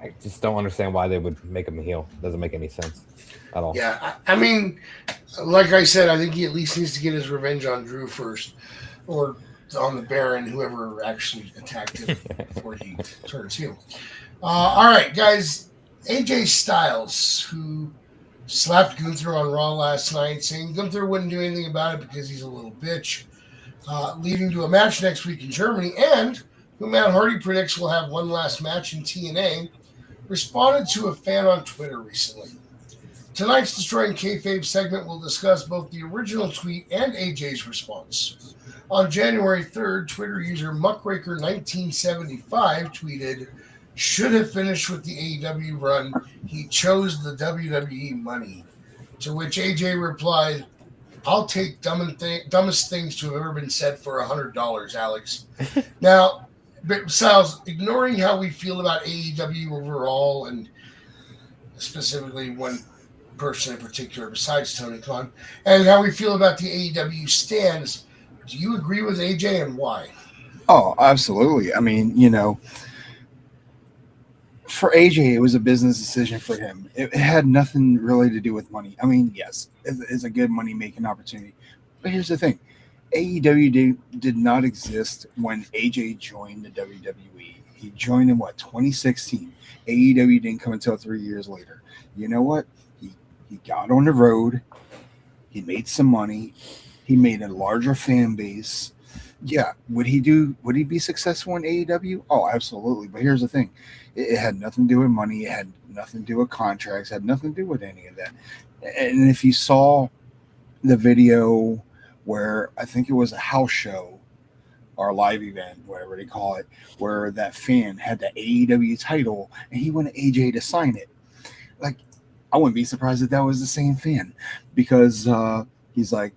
I just don't understand why they would make him a heel. Doesn't make any sense at all. Yeah, I mean, like I said, I think he at least needs to get his revenge on Drew first, or on the Baron, whoever actually attacked him before he turns heel. All right, guys. AJ Styles, who slapped Gunther on Raw last night, saying Gunther wouldn't do anything about it because he's a little bitch, leading to a match next week in Germany, and who Matt Hardy predicts will have one last match in TNA, responded to a fan on Twitter recently. Tonight's Destroying Kayfabe segment will discuss both the original tweet and AJ's response. On January 3rd, Twitter user Muckraker1975 tweeted, "Should have finished with the AEW run. He chose the WWE money." To which AJ replied, "I'll take dumbest things to have ever been said for $100, Alex." Now, Sal's, ignoring how we feel about AEW overall, and specifically one person in particular besides Tony Khan, and how we feel about the AEW stands, do you agree with AJ, and why? Oh, absolutely. I mean, for AJ, it was a business decision for him. It had nothing really to do with money. I mean, yes, it's a good money-making opportunity. But here's the thing. AEW did not exist when AJ joined the WWE. He joined in, 2016. AEW didn't come until 3 years later. You know what? He got on the road. He made some money. He made a larger fan base. Yeah, would he be successful in AEW? Oh, absolutely. But here's the thing. It had nothing to do with money. It had nothing to do with contracts. It had nothing to do with any of that. And if you saw the video where I think it was a house show or a live event, whatever they call it, where that fan had the AEW title and he wanted AJ to sign it. Like, I wouldn't be surprised if that was the same fan, because he's like,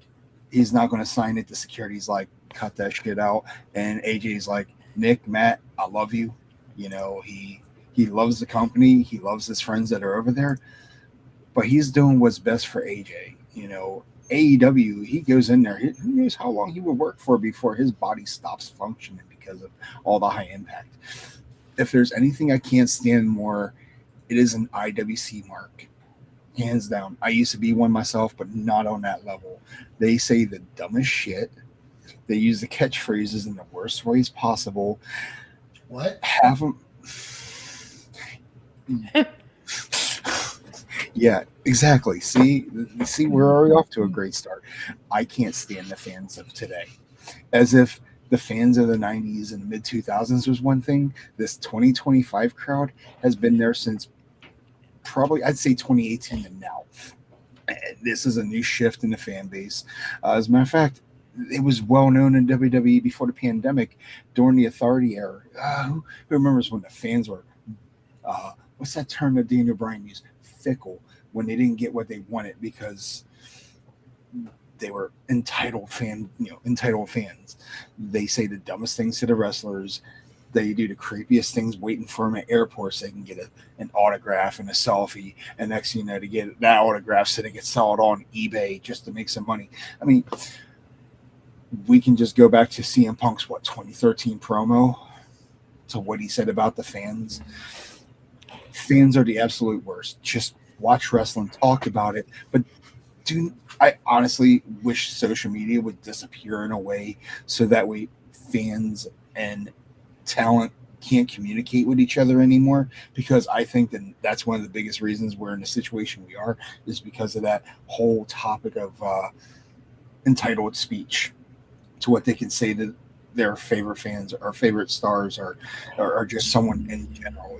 he's not going to sign it. The security's like, cut that shit out. And AJ's like, Nick, Matt, I love you. He loves the company. He loves his friends that are over there, but he's doing what's best for AJ. AEW, he goes in there. Who knows how long he would work for before his body stops functioning because of all the high impact. If there's anything I can't stand more, it is an IWC mark. Hands down. I used to be one myself, but not on that level. They say the dumbest shit. They use the catchphrases in the worst ways possible. What? Have them. Yeah, exactly. See, we're already off to a great start. I can't stand the fans of today. As if the fans of the 90s and the mid 2000s was one thing, this 2025 crowd has been there since probably, I'd say, 2018 and now. And this is a new shift in the fan base. As a matter of fact, it was well known in WWE before the pandemic during the Authority era. Who remembers when the fans were, what's that term that Daniel Bryan used? Fickle, when they didn't get what they wanted because they were entitled fans. They say the dumbest things to the wrestlers. They do the creepiest things waiting for them at airports so they can get an autograph and a selfie. And next thing you know, to get that autograph so they get sold on eBay just to make some money. I mean, we can just go back to CM Punk's 2013 promo to what he said about the fans. Fans are the absolute worst. Just watch wrestling, talk about it, but I honestly wish social media would disappear in a way so that way fans and talent can't communicate with each other anymore, because I think that's one of the biggest reasons we're in the situation we are, is because of that whole topic of entitled speech to what they can say to their favorite fans or favorite stars or just someone in general.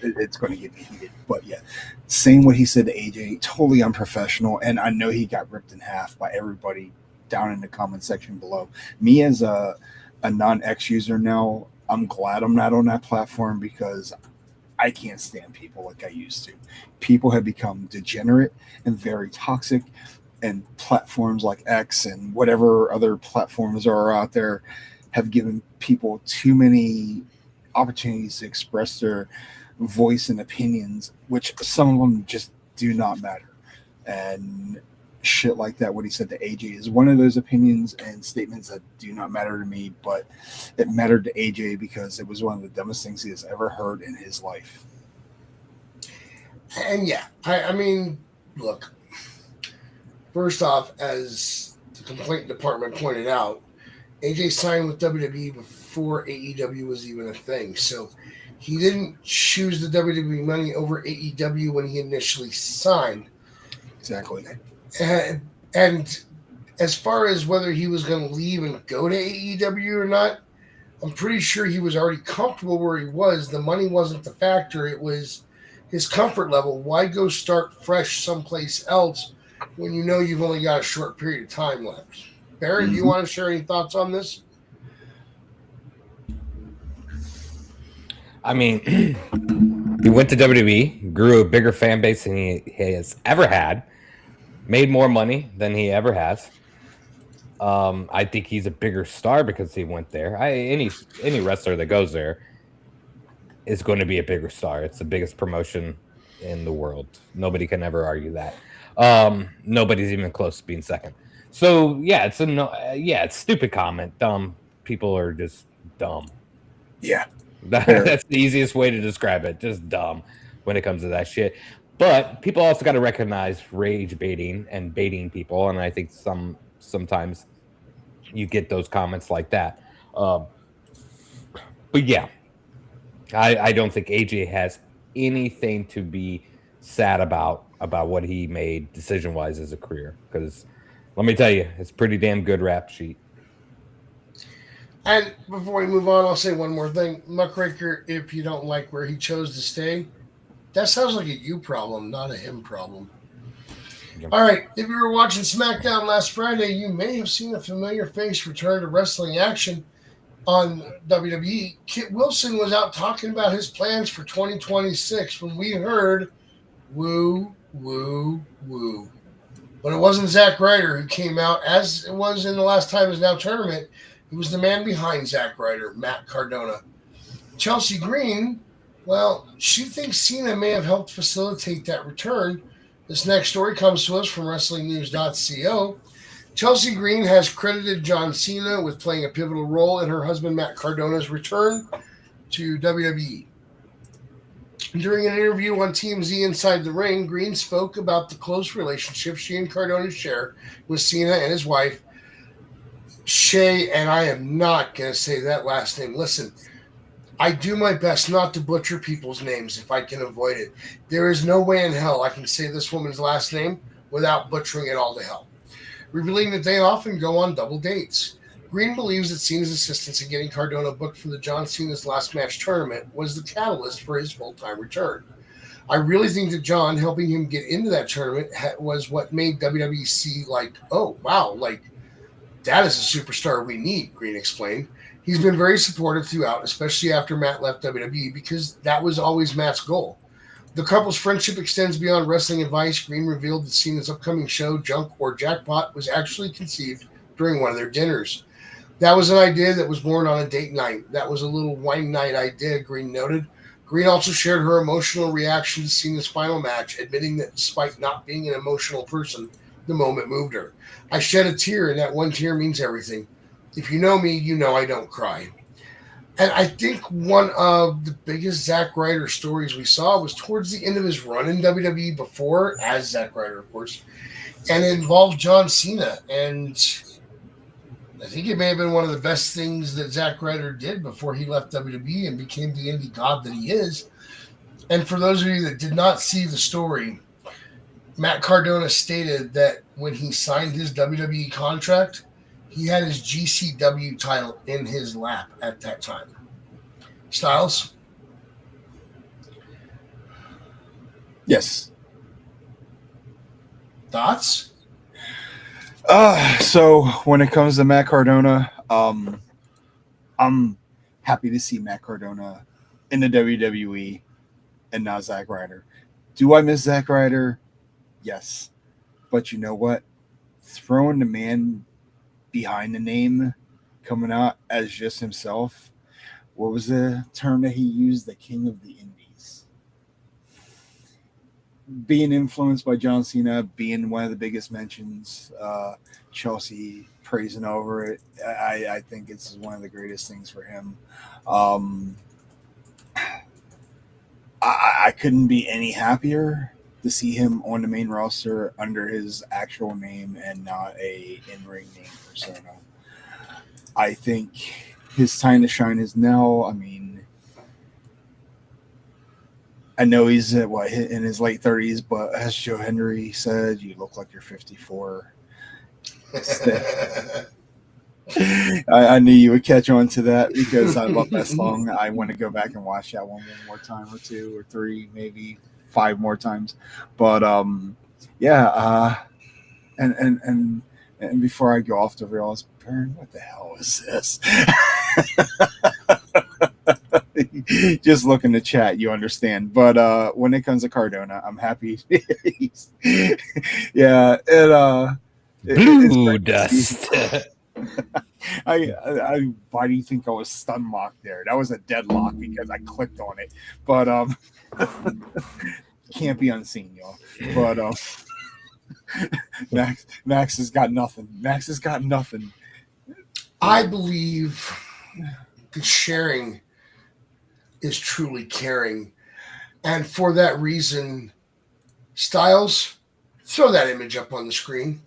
It's going to get heated. But yeah, saying what he said to AJ, totally unprofessional. And I know he got ripped in half by everybody down in the comment section below. Me as a non-X user now, I'm glad I'm not on that platform because I can't stand people like I used to. People have become degenerate and very toxic. And platforms like X and whatever other platforms are out there have given people too many opportunities to express their voice and opinions, which some of them just do not matter. And shit like that, what he said to AJ, is one of those opinions and statements that do not matter to me, but it mattered to AJ because it was one of the dumbest things he has ever heard in his life. And yeah, I mean, look. First off, as the complaint department pointed out, AJ signed with WWE before AEW was even a thing. So he didn't choose the WWE money over AEW when he initially signed. Exactly. And as far as whether he was going to leave and go to AEW or not, I'm pretty sure he was already comfortable where he was. The money wasn't the factor. It was his comfort level. Why go start fresh someplace else when you know you've only got a short period of time left? Baron, do you want to share any thoughts on this? I mean, he went to WWE, grew a bigger fan base than he has ever had, made more money than he ever has. I think he's a bigger star because he went there. Any wrestler that goes there is going to be a bigger star. It's the biggest promotion in the world. Nobody can ever argue that. Nobody's even close to being second. So yeah, it's it's stupid comment. Dumb people are just dumb. Yeah, that's the easiest way to describe it. Just dumb when it comes to that shit. But people also got to recognize rage baiting and baiting people, and I think sometimes you get those comments like that. But yeah, I don't think AJ has anything to be sad about what he made decision-wise as a career, because let me tell you, it's a pretty damn good rap sheet. And before we move on, I'll say one more thing. Muckraker, if you don't like where he chose to stay, that sounds like a you problem, not a him problem. Yep. All right, if you were watching SmackDown last Friday, you may have seen a familiar face return to wrestling action on WWE. Kit Wilson was out talking about his plans for 2026 when we heard woo, woo, woo. But it wasn't Zack Ryder who came out, as it was in the Last Time Is Now tournament. It was the man behind Zack Ryder, Matt Cardona. Chelsea Green, well, she thinks Cena may have helped facilitate that return. This next story comes to us from WrestlingNews.co. Chelsea Green has credited John Cena with playing a pivotal role in her husband Matt Cardona's return to WWE. During an interview on TMZ Inside the Ring, Green spoke about the close relationship she and Cardona share with Cena and his wife, Shay, and I am not going to say that last name. Listen, I do my best not to butcher people's names if I can avoid it. There is no way in hell I can say this woman's last name without butchering it all to hell. Revealing that they often go on double dates. Green believes that Cena's assistance in getting Cardona booked for the John Cena's last match tournament was the catalyst for his full-time return. I really think that John helping him get into that tournament was what made WWE see like, oh, wow, like, that is a superstar we need, Green explained. He's been very supportive throughout, especially after Matt left WWE, because that was always Matt's goal. The couple's friendship extends beyond wrestling advice. Green revealed that Cena's upcoming show, Junk or Jackpot, was actually conceived during one of their dinners. That was an idea that was born on a date night. That was a little wine night idea, Green noted. Green also shared her emotional reaction to Cena's final match, admitting that despite not being an emotional person, the moment moved her. I shed a tear, and that one tear means everything. If you know me, you know I don't cry. And I think one of the biggest Zack Ryder stories we saw was towards the end of his run in WWE before, as Zack Ryder, of course, and it involved John Cena. And I think it may have been one of the best things that Zack Ryder did before he left WWE and became the indie god that he is. And for those of you that did not see the story, Matt Cardona stated that when he signed his WWE contract, he had his GCW title in his lap at that time. Styles? Yes. Thoughts? So when it comes to Matt Cardona, I'm happy to see Matt Cardona in the WWE and not Zack Ryder. Do I miss Zack Ryder? Yes. But you know what? Throwing the man behind the name coming out as just himself, what was the term that he used? The king of the indies. Being influenced by John Cena, being one of the biggest mentions, Chelsea praising over it. I think it's one of the greatest things for him. I couldn't be any happier to see him on the main roster under his actual name and not a in-ring name persona. I think his time to shine is now. I mean, I know he's in his late 30s, but as Joe Henry said, you look like you're 54. I knew you would catch on to that because I love that song. I want to go back and watch that one more time or two or three, maybe 5 more times. But and before I go off the rails, Baron, what the hell is this? Just look in the chat, you understand. But when it comes to Cardona, I'm happy. Yeah, Blue dust. Why do you think I was stun locked there? That was a deadlock because I clicked on it. But can't be unseen, y'all. But Max has got nothing. Max has got nothing. I believe that sharing is truly caring. And for that reason, Styles, throw that image up on the screen.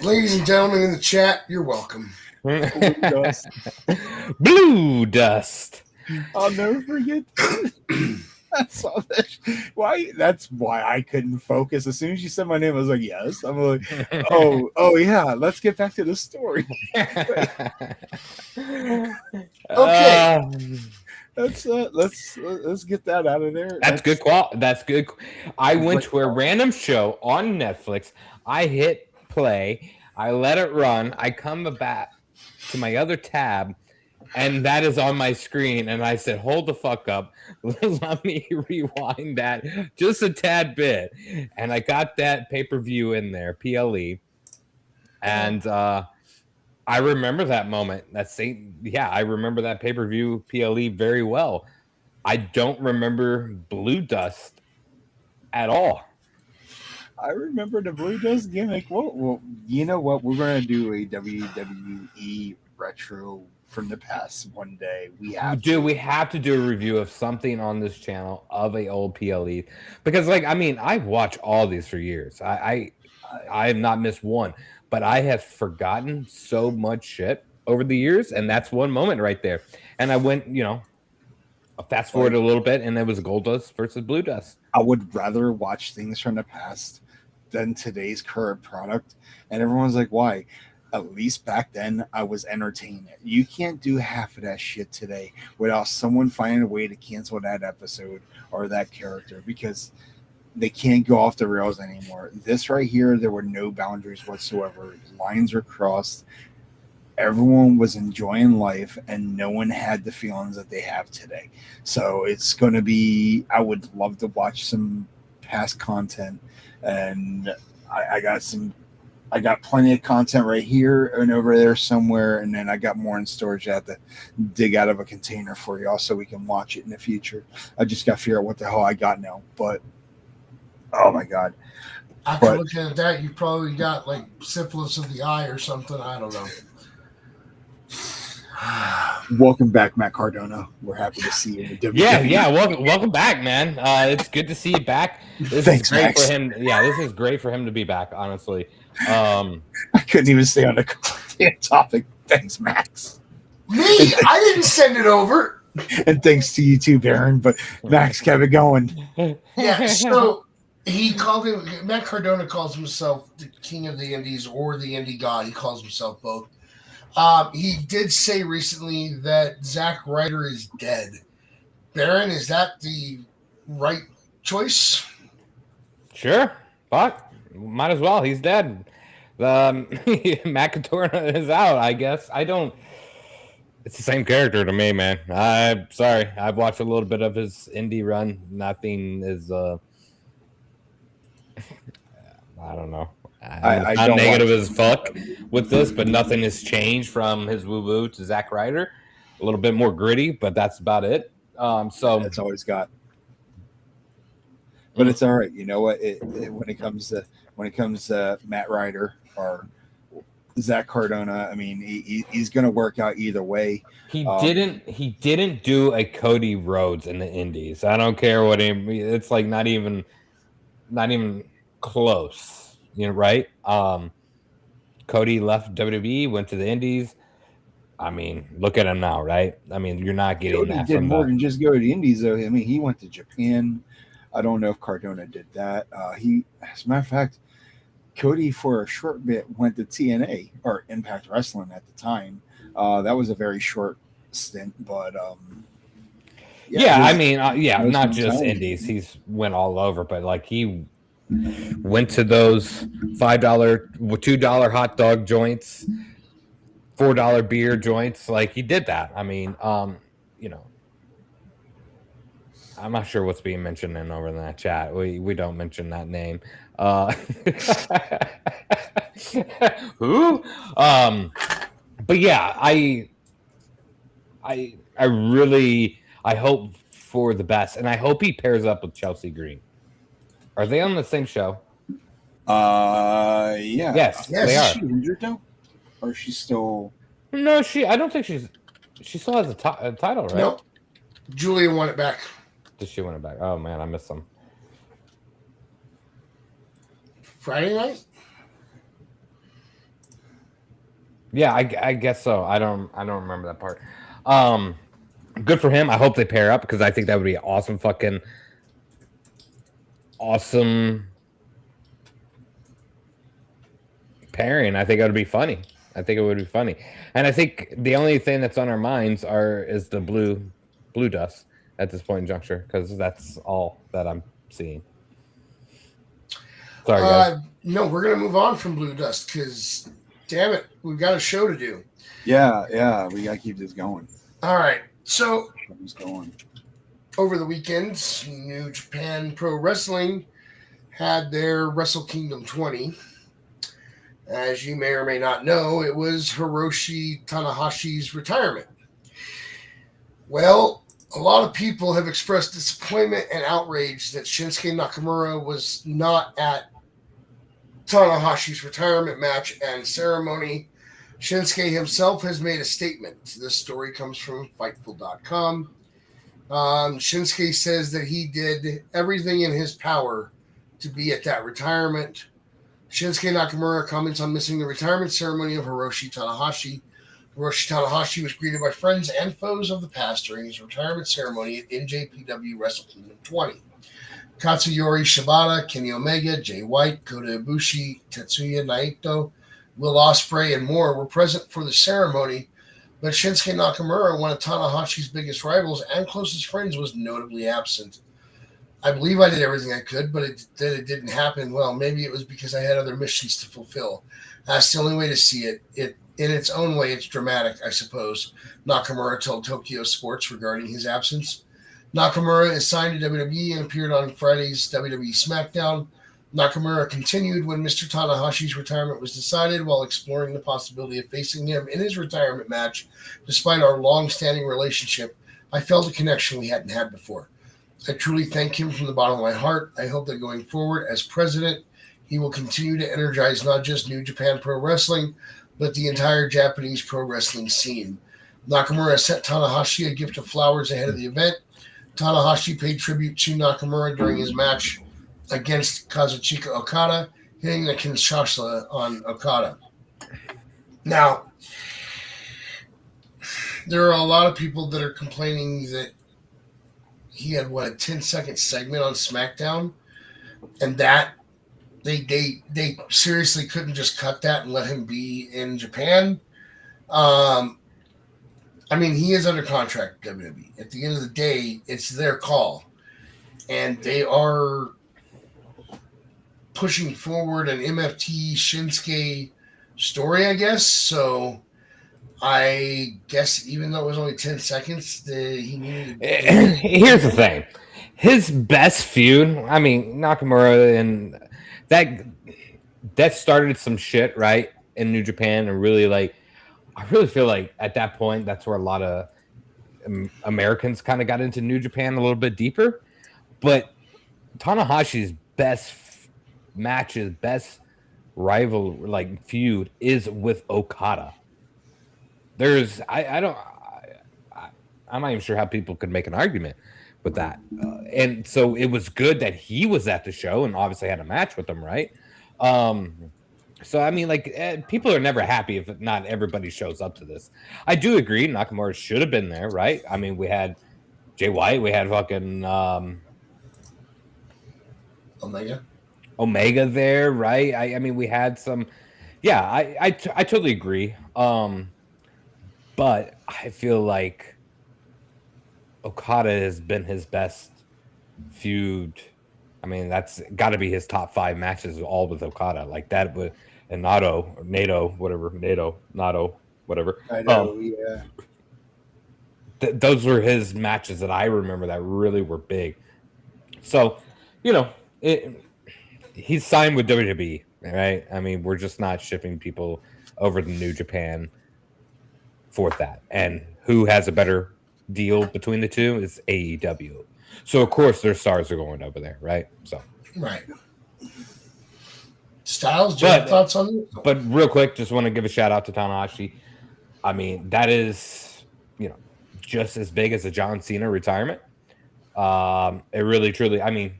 Ladies and gentlemen in the chat, you're welcome. Blue dust. I'll never forget. I saw that. Why? That's why I couldn't focus. As soon as you said my name, I was like, "Yes." I'm like, "Oh yeah." Let's get back to the story. Okay. Let's get that out of there. That's good. That's good. I went to a random show on Netflix. I hit play. I let it run. I come back to my other tab, and that is on my screen. And I said, "Hold the fuck up. Let me rewind that just a tad bit." And I got that pay-per-view in there, PLE, and I remember that moment. I remember that pay-per-view PLE very well. I don't remember Blue Dust at all. I remember the Blue Dust gimmick. Well, you know what? We're going to do a WWE retro from the past one day. We have to do a review of something on this channel of a old PLE, because I've watched all these for years. I have not missed one, but I have forgotten so much shit over the years, and that's one moment right there. And I went, fast forward a little bit, and it was Gold Dust versus Blue Dust. I would rather watch things from the past than today's current product. And everyone's like, why? At least back then, I was entertained. You can't do half of that shit today without someone finding a way to cancel that episode or that character, because they can't go off the rails anymore. This right here, there were no boundaries whatsoever. Lines were crossed. Everyone was enjoying life, and no one had the feelings that they have today. So it's going to be, I would love to watch some past content, and I got plenty of content right here and over there somewhere, and then I got more in storage I have to dig out of a container for y'all so we can watch it in the future. I just got to figure out what the hell I got now, but oh my god. After looking at that, you probably got like syphilis of the eye or something. I don't know. Welcome back, Matt Cardona. We're happy to see you in the WWE. Yeah. Welcome back, man. It's good to see you back. Thanks, is great Max. for him. Yeah, this is great for him to be back. Honestly, I couldn't even stay on the topic. Thanks, Max. Me? I didn't send it over. And thanks to you too, Baron. But Max kept it going. Yeah. So he called him. Matt Cardona calls himself the King of the Indies or the Indie God. He calls himself both. He did say recently that Zack Ryder is dead. Baron, is that the right choice? Sure. Fuck. Might as well. He's dead. Matt Cardona is out, I guess. It's the same character to me, man. I'm sorry. I've watched a little bit of his indie run. Nothing is I don't know. I'm not negative as fuck with this, but nothing has changed from his woo-woo to Zack Ryder. A little bit more gritty, but that's about it. So that's all he's got. But it's all right. You know what? When it comes to Matt Ryder or Zack Cardona, I mean, he's going to work out either way. He didn't do a Cody Rhodes in the Indies. I don't care what it's like. Not even close. Right? Cody left WWE, went to the Indies. I mean, look at him now, right? I mean, you're not getting Cody that. Did from more than just go to the Indies, though. I mean, he went to Japan. I don't know if Cardona did that. As a matter of fact, Cody for a short bit went to TNA or Impact Wrestling at the time. That was a very short stint, but not just Indies. He's went all over, but like he went to those $5, $2 hot dog joints, $4 beer joints. Like he did that. I mean, I'm not sure what's being mentioned over in that chat. We don't mention that name. Who? But yeah, I really hope for the best, and I hope he pairs up with Chelsea Green. Are they on the same show? Yeah. Yes, they are. Is she injured though? Or is she still? No, I don't think she still has a title, right? Nope. Julia won it back. Did she win it back? Oh man, I missed them. Friday night? Yeah, I guess so. I don't remember that part. Good for him. I hope they pair up because I think that would be awesome pairing. I think it would be funny. And I think the only thing that's on our minds is the blue dust at this point in juncture, because that's all that I'm seeing. Sorry, guys. No, we're gonna move on from Blue Dust because, damn it, we've got a show to do. Yeah, we gotta keep this going. All right, so Who's going? over the weekend, New Japan Pro Wrestling had their Wrestle Kingdom 20. As you may or may not know, it was Hiroshi Tanahashi's retirement. Well, a lot of people have expressed disappointment and outrage that Shinsuke Nakamura was not at Tanahashi's retirement match and ceremony. Shinsuke himself has made a statement. This story comes from Fightful.com. Shinsuke says that he did everything in his power to be at that retirement. Shinsuke Nakamura comments on missing the retirement ceremony of Hiroshi Tanahashi. Hiroshi Tanahashi was greeted by friends and foes of the past during his retirement ceremony at NJPW Wrestle Kingdom 20. Katsuyori Shibata, Kenny Omega, Jay White, Kota Ibushi, Tetsuya Naito, Will Ospreay, and more were present for the ceremony, but Shinsuke Nakamura, one of Tanahashi's biggest rivals and closest friends, was notably absent. I believe I did everything I could, but it didn't happen. Well, maybe it was because I had other missions to fulfill. That's the only way to see it. In its own way, it's dramatic, I suppose, Nakamura told Tokyo Sports regarding his absence. Nakamura is signed to WWE and appeared on Friday's WWE SmackDown. Nakamura continued, when Mr. Tanahashi's retirement was decided, while exploring the possibility of facing him in his retirement match. Despite our long-standing relationship, I felt a connection we hadn't had before. I truly thank him from the bottom of my heart. I hope that going forward as president, he will continue to energize not just New Japan Pro Wrestling, but the entire Japanese pro wrestling scene. Nakamura sent Tanahashi a gift of flowers ahead of the event. Tanahashi paid tribute to Nakamura during his match against Kazuchika Okada, hitting the Kinshasa on Okada. Now, there are a lot of people that are complaining that he had, a 10-second segment on SmackDown, and that they seriously couldn't just cut that and let him be in Japan. I mean, he is under contract with WWE. At the end of the day, it's their call. And they are pushing forward an MFT Shinsuke story, I guess. So I guess even though it was only 10 seconds, he needed to... Here's the thing. His best feud, I mean, Nakamura, and that started some shit, right, in New Japan, and really, like, I really feel like at that point, that's where a lot of Americans kind of got into New Japan a little bit deeper. But Tanahashi's best matches, best rival, like, feud is with Okada. I'm not even sure how people could make an argument with that. And so it was good that he was at the show and obviously had a match with them, right? So, I mean, like, people are never happy if not everybody shows up to this. I do agree Nakamura should have been there, right? I mean, we had Jay White, we had fucking Omega there, right? I mean, we had some... Yeah, I totally agree. But I feel like Okada has been his best feud. I mean, that's got to be his top 5 matches, all with Okada. Like that with Naito, whatever. I know, yeah. Those were his matches that I remember that really were big. So, you know, he's signed with WWE, right? I mean, we're just not shipping people over to New Japan for that. And who has a better deal between the two is AEW. So, of course, their stars are going over there, right? So, right. Styles, do you have thoughts on it? But real quick, just want to give a shout out to Tanahashi. I mean, that is, you know, just as big as a John Cena retirement. It really, truly, I mean,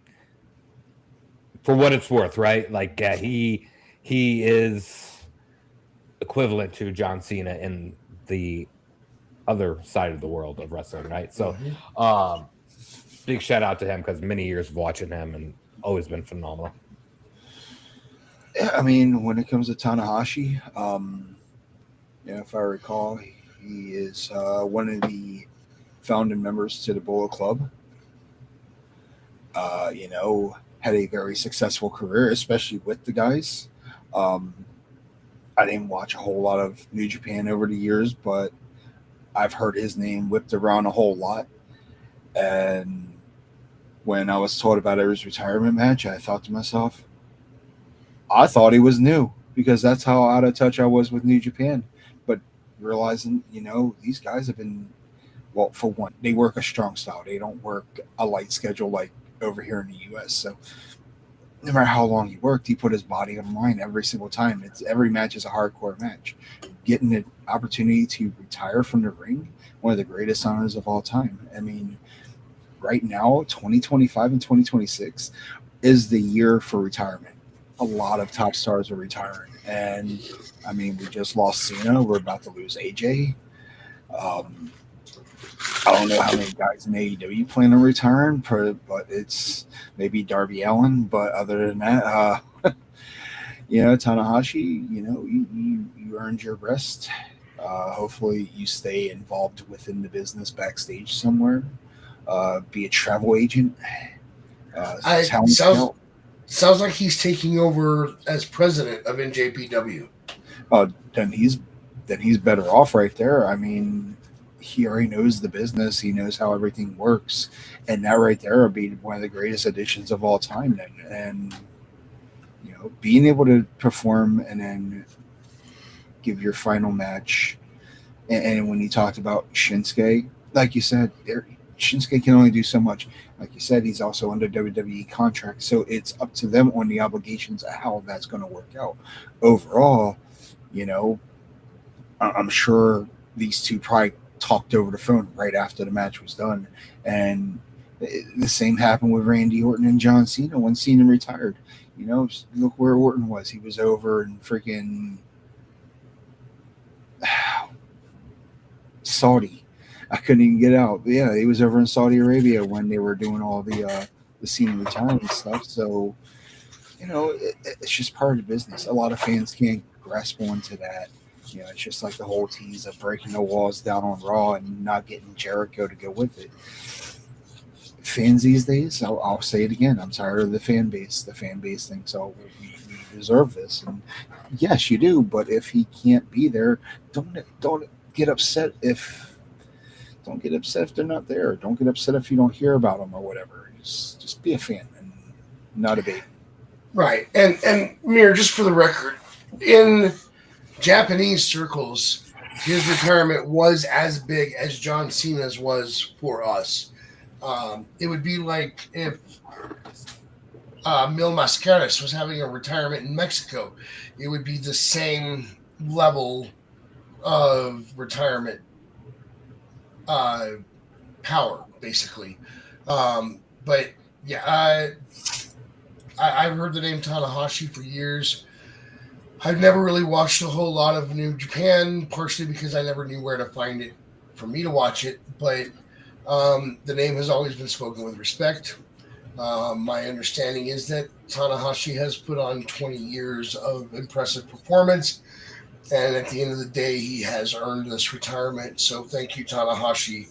for what it's worth, right? Like, he is equivalent to John Cena in the other side of the world of wrestling, right? So, big shout out to him because many years of watching him and always been phenomenal. Yeah, I mean, when it comes to Tanahashi, if I recall, he is one of the founding members to the Bullet Club. Had a very successful career, especially with the guys. I didn't watch a whole lot of New Japan over the years, but I've heard his name whipped around a whole lot. And when I was told about his retirement match, I thought to myself, I thought he was new because that's how out of touch I was with New Japan. But realizing, these guys have been, well, for one, they work a strong style. They don't work a light schedule like over here in the U.S. So no matter how long he worked, he put his body on the line every single time. Every match is a hardcore match. Getting an opportunity to retire from the ring, one of the greatest honors of all time. I mean, right now, 2025 and 2026 is the year for retirement. A lot of top stars are retiring, and I mean, we just lost Cena. We're about to lose AJ. Um, I don't know how many guys in AEW plan on retiring, but it's maybe Darby Allin. But other than that, Tanahashi, you earned your rest. Hopefully, you stay involved within the business backstage somewhere. Be a travel agent. Talent scout. Sounds like he's taking over as president of NJPW. Then he's better off right there. I mean, he already knows the business. He knows how everything works, and that right there would be one of the greatest additions of all time. And being able to perform and then give your final match. And when you talked about Shinsuke, like you said, Shinsuke can only do so much. Like you said, he's also under WWE contract, so it's up to them on the obligations of how that's going to work out. Overall, I'm sure these two probably talked over the phone right after the match was done, and the same happened with Randy Orton and John Cena when Cena retired. Look where Orton was. He was over in freaking Saudi. I couldn't even get out. But yeah, he was over in Saudi Arabia when they were doing all the Cena retirement stuff. So, it's just part of the business. A lot of fans can't grasp onto that. It's just like the whole tease of breaking the walls down on Raw and not getting Jericho to go with it. Fans these days, I'll say it again, I'm tired of the fan base. The fan base thinks, oh, we deserve this. And yes, you do. But if he can't be there, don't get upset if they're not there. Don't get upset if you don't hear about them or whatever. Just be a fan and not a baby. Right. And Mir, just for the record, in Japanese circles, his retirement was as big as John Cena's was for us. It would be like if Mil Mascaras was having a retirement in Mexico. It would be the same level of retirement power, basically. But yeah, I've heard the name Tanahashi for years. I've never really watched a whole lot of New Japan, partially because I never knew where to find it for me to watch it. But the name has always been spoken with respect. My understanding is that Tanahashi has put on 20 years of impressive performance. And at the end of the day, he has earned this retirement. So thank you, Tanahashi.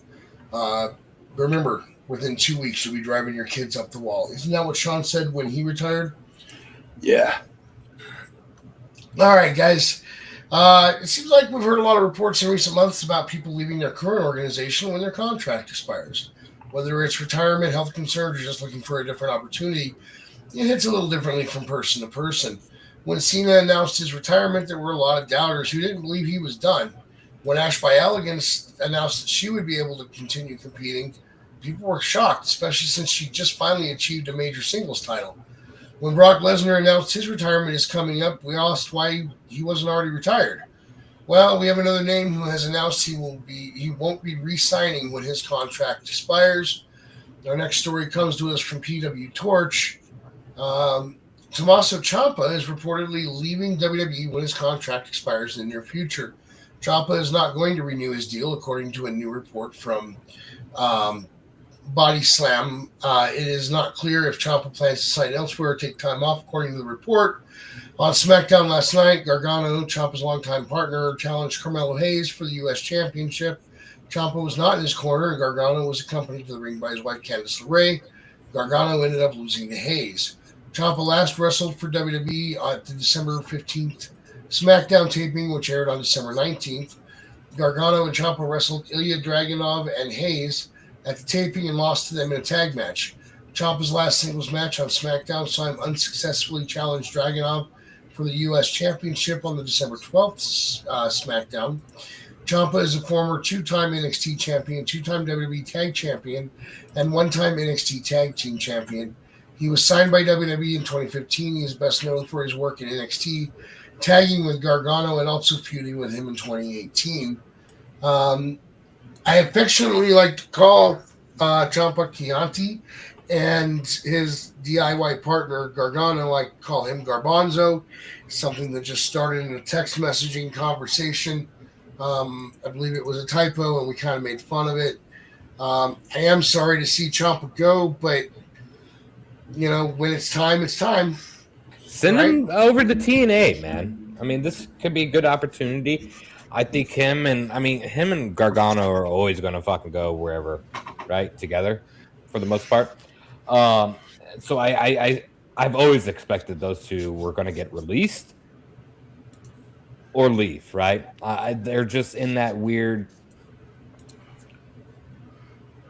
Remember, within 2 weeks, you'll be driving your kids up the wall. Isn't that what Sean said when he retired? Yeah. All right, guys. It seems like we've heard a lot of reports in recent months about people leaving their current organization when their contract expires. Whether it's retirement, health concerns, or just looking for a different opportunity, it hits a little differently from person to person. When Cena announced his retirement, there were a lot of doubters who didn't believe he was done. When Ash by Elegance announced that she would be able to continue competing, people were shocked, especially since she just finally achieved a major singles title. When Brock Lesnar announced his retirement is coming up, we asked why he wasn't already retired. Well, we have another name who has announced he won't be re-signing when his contract expires. Our next story comes to us from PW Torch. Tommaso Ciampa is reportedly leaving WWE when his contract expires in the near future. Ciampa is not going to renew his deal, according to a new report from Body Slam. It is not clear if Ciampa plans to sign elsewhere or take time off, according to the report. On SmackDown last night, Gargano, Ciampa's longtime partner, challenged Carmelo Hayes for the U.S. Championship. Ciampa was not in his corner, and Gargano was accompanied to the ring by his wife, Candice LeRae. Gargano ended up losing to Hayes. Ciampa last wrestled for WWE at the December 15th SmackDown taping, which aired on December 19th. Gargano and Ciampa wrestled Ilya Dragunov and Hayes at the taping and lost to them in a tag match. Ciampa's last singles match on SmackDown saw him unsuccessfully challenge Dragunov for the U.S. Championship on the December 12th SmackDown. Ciampa is a former two-time NXT champion, two-time WWE Tag Champion, and one-time NXT Tag Team Champion. He was signed by WWE in 2015. He is best known for his work in NXT, tagging with Gargano and also feuding with him in 2018. I affectionately like to call Ciampa Chianti, and his DIY partner Gargano, I call him Garbanzo. Something that just started in a text messaging conversation. I believe it was a typo, and we kind of made fun of it. I am sorry to see Ciampa go, but when it's time, it's time. Send him over to TNA, man. I mean, this could be a good opportunity. I think him and Gargano are always going to fucking go wherever, right? Together, for the most part. So I've always expected those two were going to get released or leave, right? They're just in that weird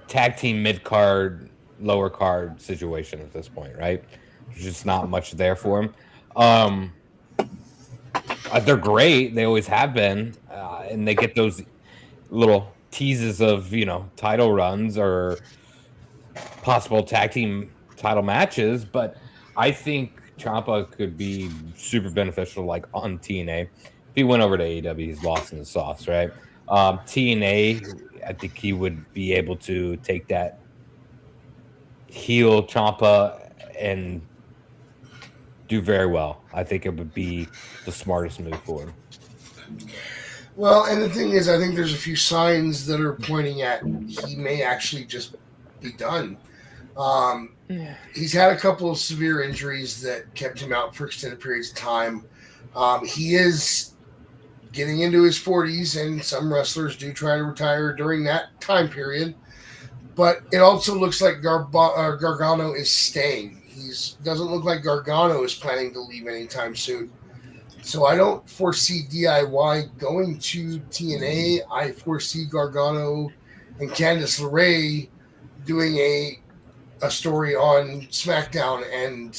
tag team mid card, lower card situation at this point, right? There's just not much there for them. They're great. They always have been. And they get those little teases of, title runs or possible tag team title matches. But I think Ciampa could be super beneficial, like on TNA. If he went over to AEW, he's lost in the sauce, right? TNA, I think he would be able to take that heel Ciampa and do very well. I think it would be the smartest move for him. Well, and the thing is, I think there's a few signs that are pointing at he may actually just be done. He's had a couple of severe injuries that kept him out for extended periods of time. He is getting into his 40s, and some wrestlers do try to retire during that time period. But it also looks like Gargano is staying. Doesn't look like Gargano is planning to leave anytime soon. So I don't foresee DIY going to TNA. I foresee Gargano and Candice LeRae doing a story on SmackDown and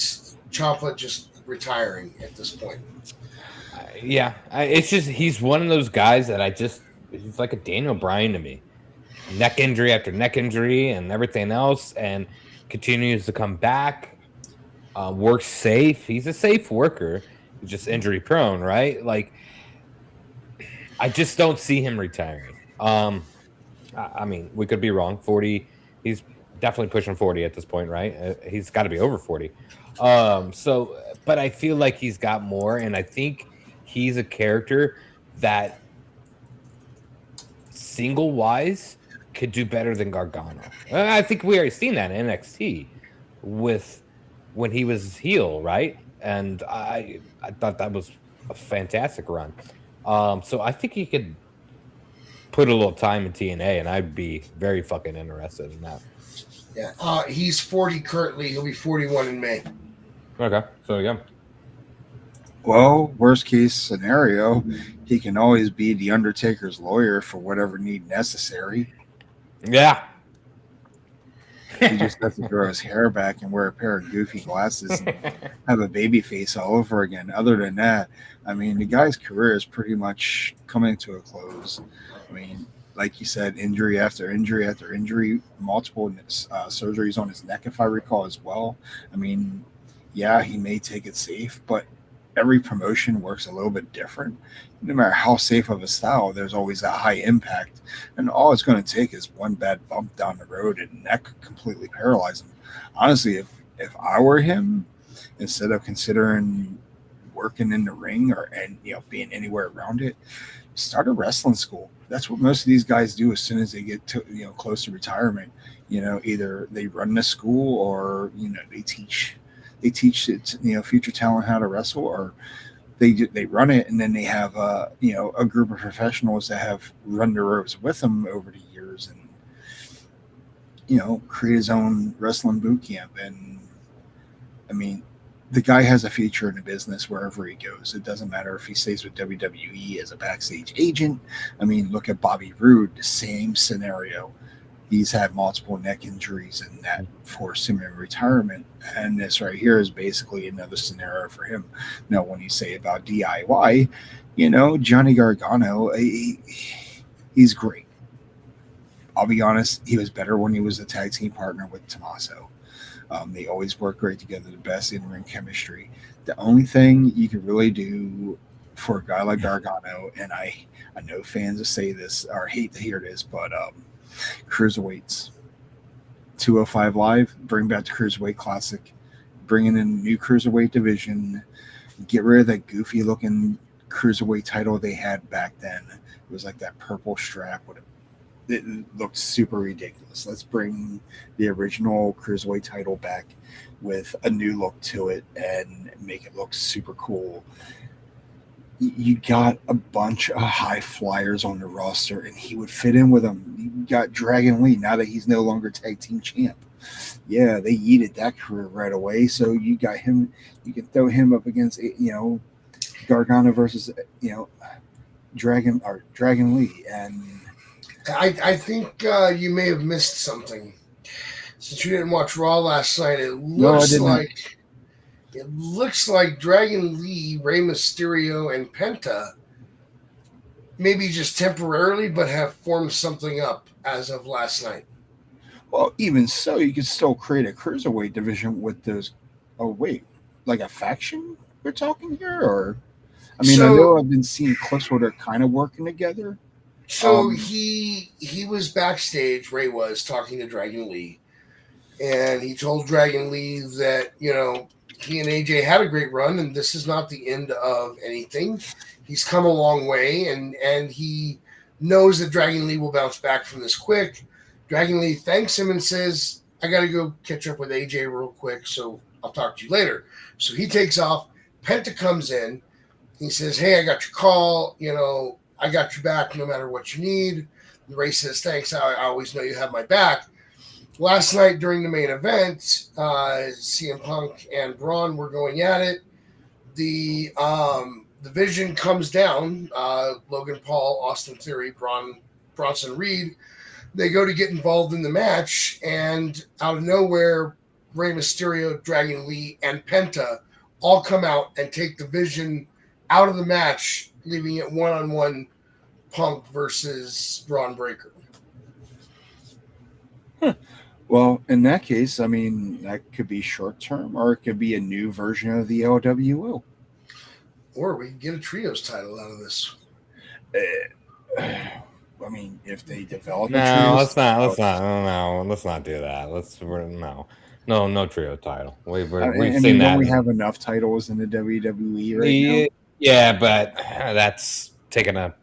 Ciampa just retiring at this point. It's just he's one of those guys that he's like a Daniel Bryan to me. Neck injury after neck injury and everything else, and continues to come back. Works safe. He's a safe worker. He's just injury prone, right? Like, I just don't see him retiring. I mean, we could be wrong. 40. He's definitely pushing 40 at this point, right? He's got to be over 40. But I feel like he's got more, and I think he's a character that single wise could do better than Gargano. I think we already seen that in NXT with when he was heel, right? And I thought that was a fantastic run. So I think he could put a little time in TNA, and I'd be very fucking interested in that. Yeah, he's 40 currently. He'll be 41 in May. Okay, so yeah. Well, worst case scenario, he can always be the Undertaker's lawyer for whatever need necessary. Yeah. He just has to grow his hair back and wear a pair of goofy glasses and have a baby face all over again. Other than that, I mean, the guy's career is pretty much coming to a close. I mean, like you said, injury after injury after injury, multiple surgeries on his neck, if I recall, as well. I mean, yeah, he may take it safe, but every promotion works a little bit different. No matter how safe of a style, there's always that high impact. And all it's going to take is one bad bump down the road and that could completely paralyze him. Honestly, if I were him, instead of considering working in the ring and being anywhere around it, start a wrestling school. That's what most of these guys do as soon as they get to close to retirement. Either they run the school or they teach future talent how to wrestle, or they run it, and then they have a group of professionals that have run the ropes with them over the years, and create his own wrestling boot camp. And I mean, the guy has a future in the business wherever he goes. It doesn't matter if he stays with WWE as a backstage agent. I mean, look at Bobby Roode, the same scenario. He's had multiple neck injuries, and that forced him in retirement. And this right here is basically another scenario for him. Now, when you say about DIY, Johnny Gargano, he's great. I'll be honest, he was better when he was a tag team partner with Tommaso. They always work great together, the best in ring chemistry. The only thing you can really do for a guy like Gargano, and I know fans will say this or hate to hear this, but cruiserweights, 205 Live, bring back the Cruiserweight Classic, bring in a new Cruiserweight division, get rid of that goofy looking Cruiserweight title they had back then. It was like that purple strap with it looked super ridiculous. Let's bring the original Cruiserweight title back with a new look to it and make it look super cool. You got a bunch of high flyers on the roster, and he would fit in with them. You got Dragon Lee, now that he's no longer tag team champ. Yeah, they yeeted that career right away. So you got him. You can throw him up against, Gargano versus, Dragon Lee. And I think you may have missed something. Since you didn't watch Raw last night, it looks like Dragon Lee, Rey Mysterio, and Penta maybe just temporarily, but have formed something up as of last night. Well, even so, you could still create a cruiserweight division with those. Oh wait, like a faction we're talking here, or I know I've been seeing clips where they're kind of working together. So he was backstage. Ray was talking to Dragon Lee, and he told Dragon Lee that he and AJ had a great run, and this is not the end of anything. He's come a long way, and he knows that Dragon Lee will bounce back from this quick. Dragon Lee thanks him and says, I got to go catch up with AJ real quick, so I'll talk to you later. So he takes off. Penta comes in. He says, hey, I got your call. I got your back no matter what you need. And Ray says, thanks. I always know you have my back. Last night during the main event, CM Punk and Braun were going at it. The Vision comes down. Logan Paul, Austin Theory, Bronson Reed. They go to get involved in the match, and out of nowhere, Rey Mysterio, Dragon Lee, and Penta all come out and take the Vision out of the match, leaving it one-on-one Punk versus Braun Breaker. Well, in that case, that could be short-term, or it could be a new version of the LWO. Or we can get a trios title out of this. If they develop let's not do that. No trio title. We've seen that. We have enough titles in the WWE right now. Yeah, but that's taking a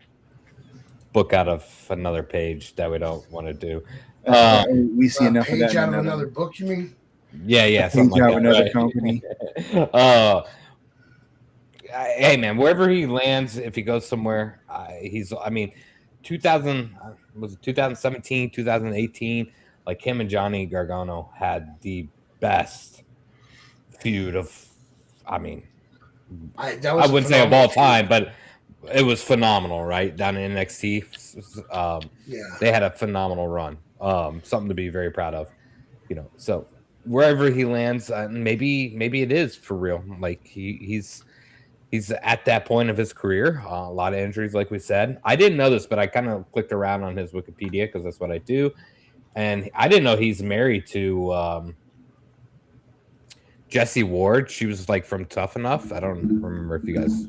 book out of another page that we don't want to do. We see enough of that. Page out of another book, you mean? Yeah, something like that. Another right? company. Hey man, wherever he lands, if he goes somewhere, 2017, 2018, like him and Johnny Gargano had the best feud of, I wouldn't say of all time, but it was phenomenal, right? Down in NXT. They had a phenomenal run. Something to be very proud of, so wherever he lands, maybe it is for real. Like he's at that point of his career. A lot of injuries, like we said. I didn't know this, but I kind of clicked around on his Wikipedia because that's what I do. And I didn't know he's married to Jessie Ward. She was like from Tough Enough. I don't remember if you guys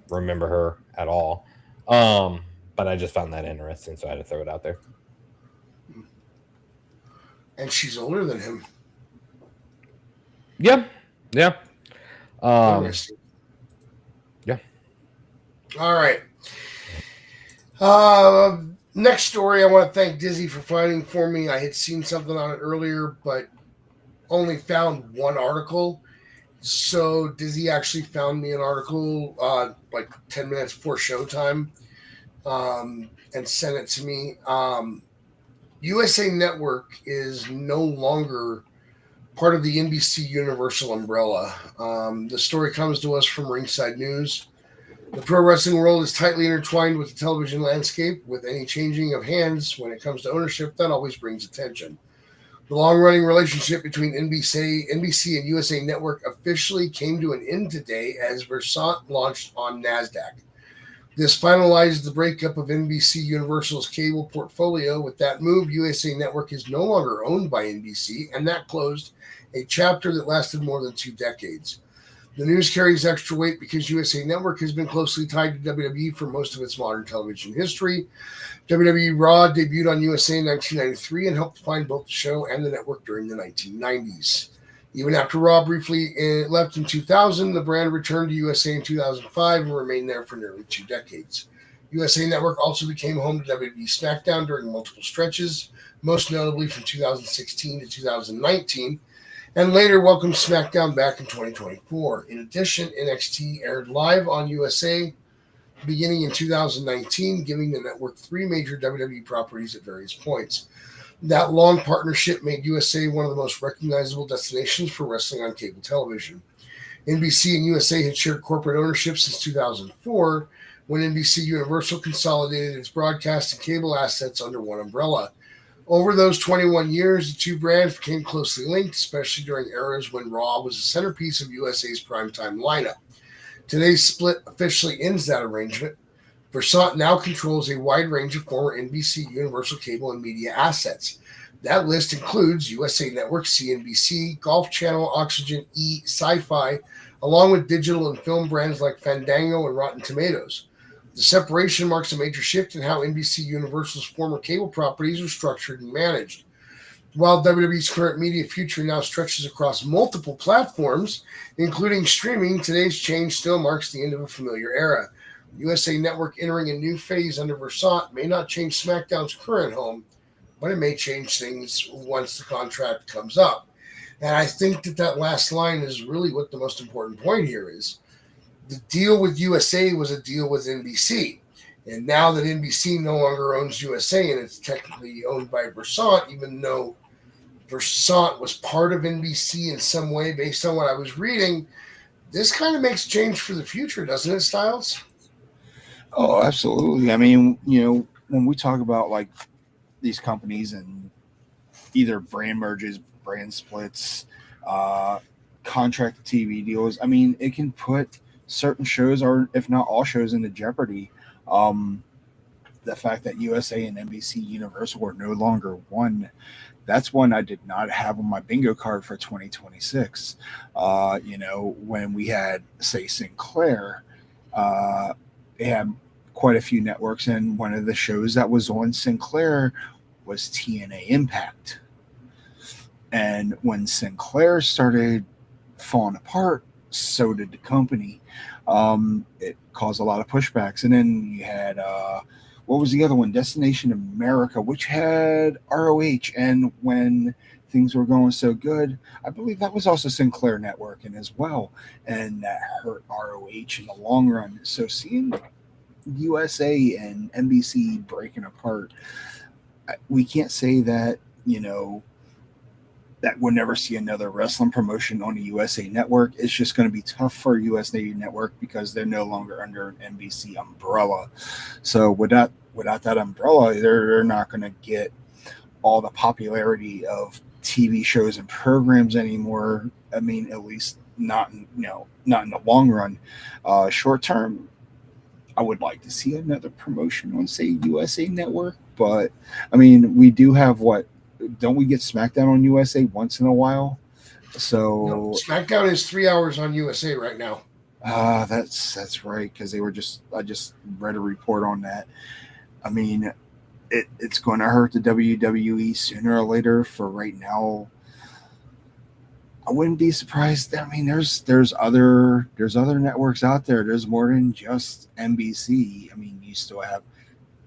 remember her at all. But I just found that interesting, so I had to throw it out there. And she's older than him. Yeah. Yeah. All right. Next story, I want to thank Dizzy for finding for me. I had seen something on it earlier, but only found one article. So Dizzy actually found me an article like 10 minutes before showtime and sent it to me. USA Network is no longer part of the NBC Universal umbrella. The story comes to us from Ringside News. The pro wrestling world is tightly intertwined with the television landscape. With any changing of hands when it comes to ownership, that always brings attention. The long-running relationship between NBC and USA Network officially came to an end today as Versant launched on NASDAQ. This finalized the breakup of NBC Universal's cable portfolio. With that move, USA Network is no longer owned by NBC, and that closed a chapter that lasted more than 2 decades. The news carries extra weight because USA Network has been closely tied to WWE for most of its modern television history. WWE Raw debuted on USA in 1993 and helped define both the show and the network during the 1990s. Even after Raw briefly left in 2000, the brand returned to USA in 2005 and remained there for nearly 2 decades. USA Network also became home to WWE SmackDown during multiple stretches, most notably from 2016 to 2019, and later welcomed SmackDown back in 2024. In addition, NXT aired live on USA beginning in 2019, giving the network 3 major WWE properties at various points. That long partnership made USA one of the most recognizable destinations for wrestling on cable television. NBC and USA had shared corporate ownership since 2004, when NBC Universal consolidated its broadcast and cable assets under one umbrella. Over those 21 years, the two brands became closely linked, especially during eras when Raw was the centerpiece of USA's primetime lineup. Today's split officially ends that arrangement. Versant now controls a wide range of former NBC Universal cable and media assets. That list includes USA Network, CNBC, Golf Channel, Oxygen, E, Sci-Fi, along with digital and film brands like Fandango and Rotten Tomatoes. The separation marks a major shift in how NBC Universal's former cable properties are structured and managed. While WWE's current media future now stretches across multiple platforms, including streaming, today's change still marks the end of a familiar era. USA Network entering a new phase under Versant may not change SmackDown's current home, but it may change things once the contract comes up. And I think that last line is really what the most important point here is. The deal with USA was a deal with NBC. And now that NBC no longer owns USA and it's technically owned by Versant, even though Versant was part of NBC in some way based on what I was reading, this kind of makes change for the future, doesn't it, Styles? Oh, absolutely. I mean, when we talk about like these companies and either brand merges, brand splits, contract TV deals, I mean, it can put certain shows, or if not all shows, into jeopardy. The fact that USA and NBC Universal were no longer one, that's one I did not have on my bingo card for 2026. When we had, say, Sinclair, they had quite a few networks, and one of the shows that was on Sinclair was TNA Impact. And when Sinclair started falling apart, so did the company. It caused a lot of pushbacks. And then you had, what was the other one? Destination America, which had ROH. And when things were going so good, I believe that was also Sinclair Networking as well. And that hurt ROH in the long run. So seeing USA and NBC breaking apart, we can't say that, that we'll never see another wrestling promotion on the USA Network. It's just going to be tough for USA Network because they're no longer under an NBC umbrella. So without that umbrella, they're not going to get all the popularity of TV shows and programs anymore. I mean, at least not in the long run. Short term, I would like to see another promotion on, say, USA Network. But I mean, we do have don't we get SmackDown on USA once in a while? So no, SmackDown is 3 hours on USA right now. That's right, because I just read a report on that. I mean, it's going to hurt the WWE sooner or later. For right now, I wouldn't be surprised. I mean, there's other networks out there. There's more than just NBC. I mean, you still have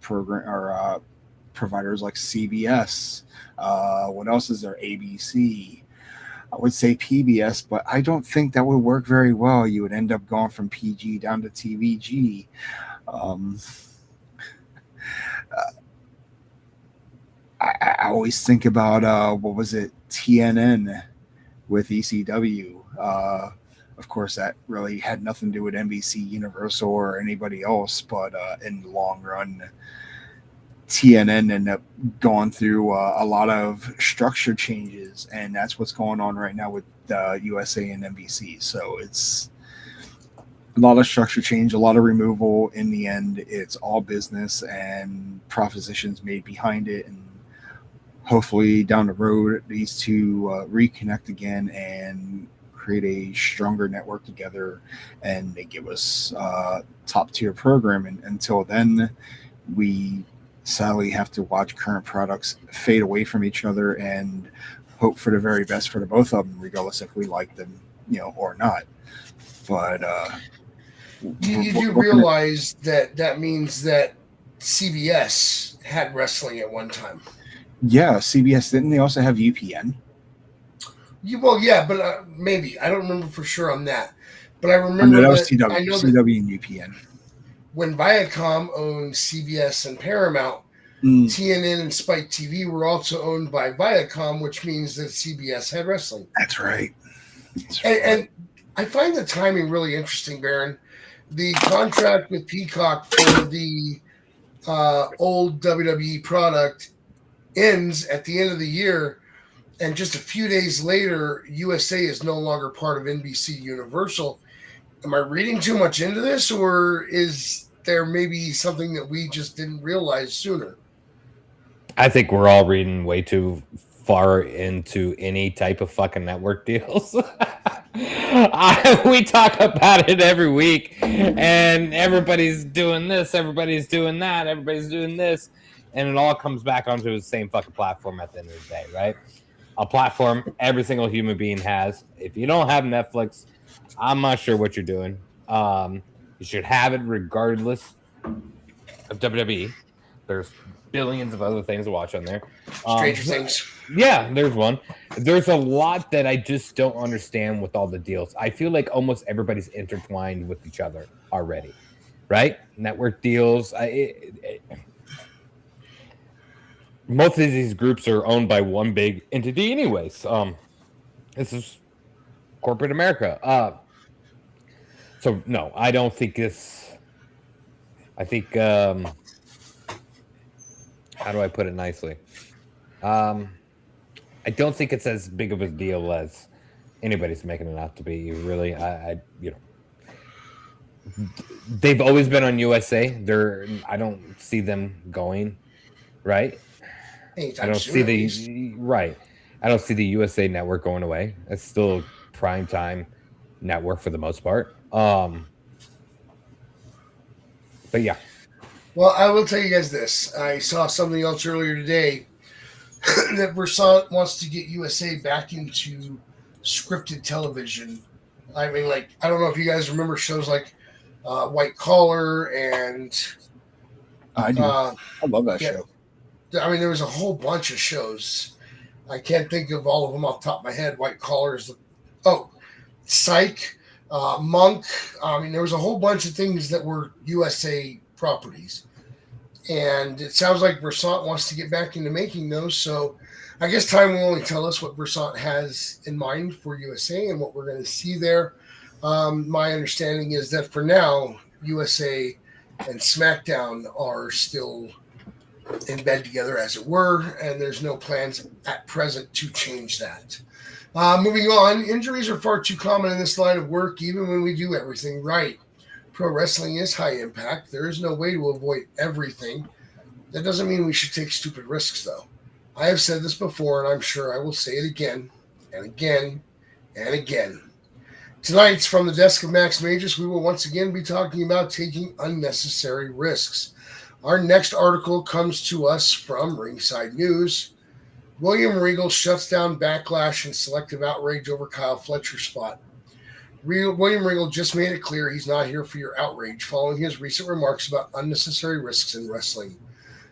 providers like CBS. What else is there? ABC. I would say PBS, but I don't think that would work very well. You would end up going from PG down to TVG. I always think about what was it, TNN with ECW. Of course, that really had nothing to do with NBC Universal or anybody else, but in the long run, TNN ended up going through a lot of structure changes, and that's what's going on right now with USA and NBC. So a lot of structure change, a lot of removal. In the end, it's all business and propositions made behind it, and hopefully down the road these two reconnect again and create a stronger network together, and they give us top tier programming. Until then, we sadly have to watch current products fade away from each other and hope for the very best for the both of them, regardless if we like them, or not. But you do realize that means that CBS had wrestling at one time. Yeah, CBS, didn't they also have UPN? Yeah, but maybe. I don't remember for sure on that. But I remember that was I know CW and UPN. When Viacom owned CBS and Paramount, TNN and Spike TV were also owned by Viacom, which means that CBS had wrestling. That's right. And I find the timing really interesting, Baron. The contract with Peacock for the old WWE product ends at the end of the year, and just a few days later, USA is no longer part of NBC Universal. Am I reading too much into this, or is there maybe something that we just didn't realize sooner? I think we're all reading way too far into any type of fucking network deals. We talk about it every week, and everybody's doing this, everybody's doing that, everybody's doing this, and it all comes back onto the same fucking platform at the end of the day, right? A platform every single human being has. If you don't have Netflix, I'm not sure what you're doing. You should have it regardless of WWE. There's billions of other things to watch on there. Stranger Things. Yeah, there's one. There's a lot that I just don't understand with all the deals. I feel like almost everybody's intertwined with each other already, right? Network deals. Most of these groups are owned by one big entity anyways. This is corporate America. So, no, I don't think this... I think... how do I put it nicely? I don't think it's as big of a deal as anybody's making it out to be. Really, they've always been on USA. I don't see them going, right? I don't see I don't see the USA network going away. It's still prime time network for the most part. But yeah. Well, I will tell you guys this. I saw something else earlier today that Versant wants to get USA back into scripted television. I mean, like, I don't know if you guys remember shows like White Collar and... I do. I love that show. I mean, there was a whole bunch of shows. I can't think of all of them off the top of my head. White Collar is Psych, Monk. I mean, there was a whole bunch of things that were USA properties. And it sounds like Versant wants to get back into making those. So I guess time will only tell us what Versant has in mind for USA and what we're going to see there. My understanding is that for now, USA and SmackDown are still in bed together, as it were, and there's no plans at present to change that. Moving on, injuries are far too common in this line of work, even when we do everything right. Pro wrestling is high impact. There is no way to avoid everything. That doesn't mean we should take stupid risks, though. I have said this before, and I'm sure I will say it again and again and again. Tonight's From the Desk of Max Magus, we will once again be talking about taking unnecessary risks. Our next article comes to us from Ringside News. William Regal shuts down backlash and selective outrage over Kyle Fletcher's spot. William Regal just made it clear he's not here for your outrage following his recent remarks about unnecessary risks in wrestling.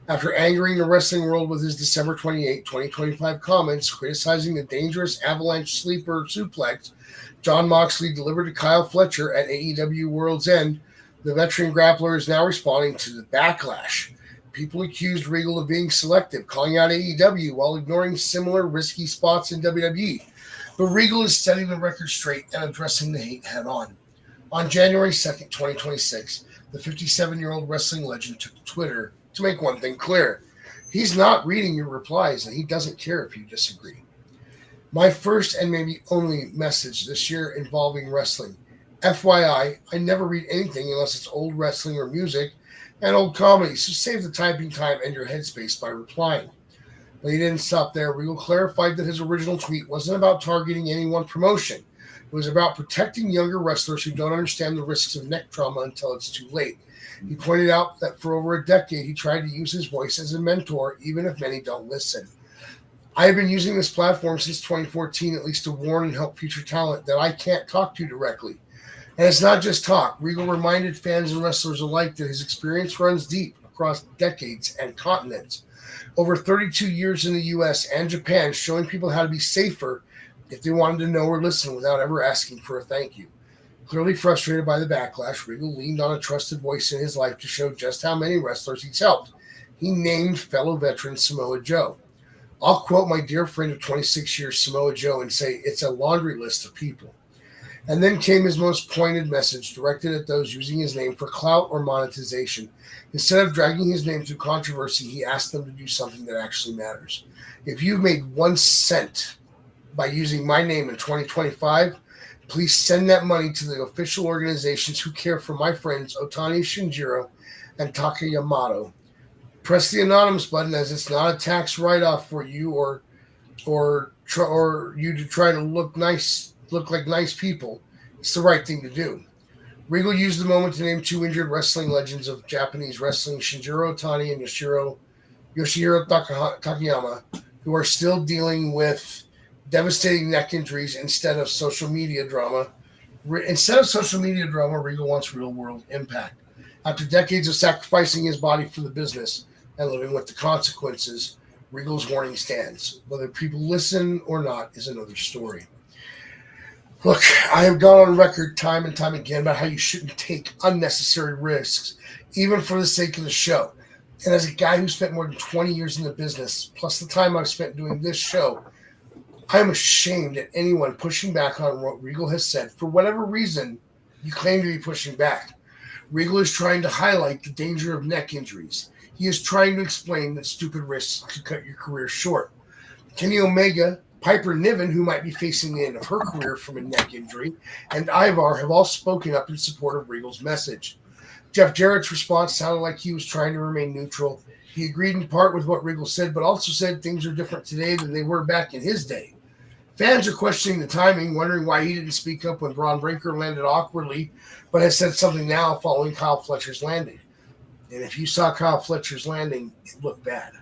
After angering the wrestling world with his December 28, 2025 comments criticizing the dangerous avalanche sleeper suplex Jon Moxley delivered to Kyle Fletcher at AEW World's End, the veteran grappler is now responding to the backlash. People accused Regal of being selective, calling out AEW while ignoring similar risky spots in WWE. But Regal is setting the record straight and addressing the hate head-on. On January 2nd, 2026, the 57-year-old wrestling legend took to Twitter to make one thing clear. He's not reading your replies, and he doesn't care if you disagree. My first and maybe only message this year involving wrestling. FYI, I never read anything unless it's old wrestling or music and old comedy, so save the typing time and your headspace by replying. But he didn't stop there. Regal clarified that his original tweet wasn't about targeting any one promotion. It was about protecting younger wrestlers who don't understand the risks of neck trauma until it's too late. He pointed out that for over a decade, he tried to use his voice as a mentor, even if many don't listen. I have been using this platform since 2014, at least to warn and help future talent that I can't talk to directly. And it's not just talk. Regal reminded fans and wrestlers alike that his experience runs deep across decades and continents. Over 32 years in the US and Japan, showing people how to be safer if they wanted to know or listen without ever asking for a thank you. Clearly frustrated by the backlash, Regal leaned on a trusted voice in his life to show just how many wrestlers he's helped. He named fellow veteran Samoa Joe. I'll quote my dear friend of 26 years, Samoa Joe, and say it's a laundry list of people. And then came his most pointed message directed at those using his name for clout or monetization. Instead of dragging his name through controversy, he asked them to do something that actually matters. If you've made 1 cent by using my name in 2025, please send that money to the official organizations who care for my friends Otani Shinjiro and Taka Yamato. Press the anonymous button, as it's not a tax write-off for you or you to try to look like nice people. It's the right thing to do. Regal used the moment to name 2 injured wrestling legends of Japanese wrestling, Shinjiro Otani and Yoshihiro Takayama, who are still dealing with devastating neck injuries instead of social media drama. Regal wants real-world impact. After decades of sacrificing his body for the business and living with the consequences, Regal's warning stands. Whether people listen or not is another story. Look, I have gone on record time and time again about how you shouldn't take unnecessary risks, even for the sake of the show. And as a guy who spent more than 20 years in the business, plus the time I've spent doing this show, I am ashamed at anyone pushing back on what Regal has said for whatever reason you claim to be pushing back. Regal is trying to highlight the danger of neck injuries. He is trying to explain that stupid risks could cut your career short. Kenny Omega, Piper Niven, who might be facing the end of her career from a neck injury, and Ivar have all spoken up in support of Regal's message. Jeff Jarrett's response sounded like he was trying to remain neutral. He agreed in part with what Regal said, but also said things are different today than they were back in his day. Fans are questioning the timing, wondering why he didn't speak up when Braun Breaker landed awkwardly, but has said something now following Kyle Fletcher's landing. And if you saw Kyle Fletcher's landing, it looked bad.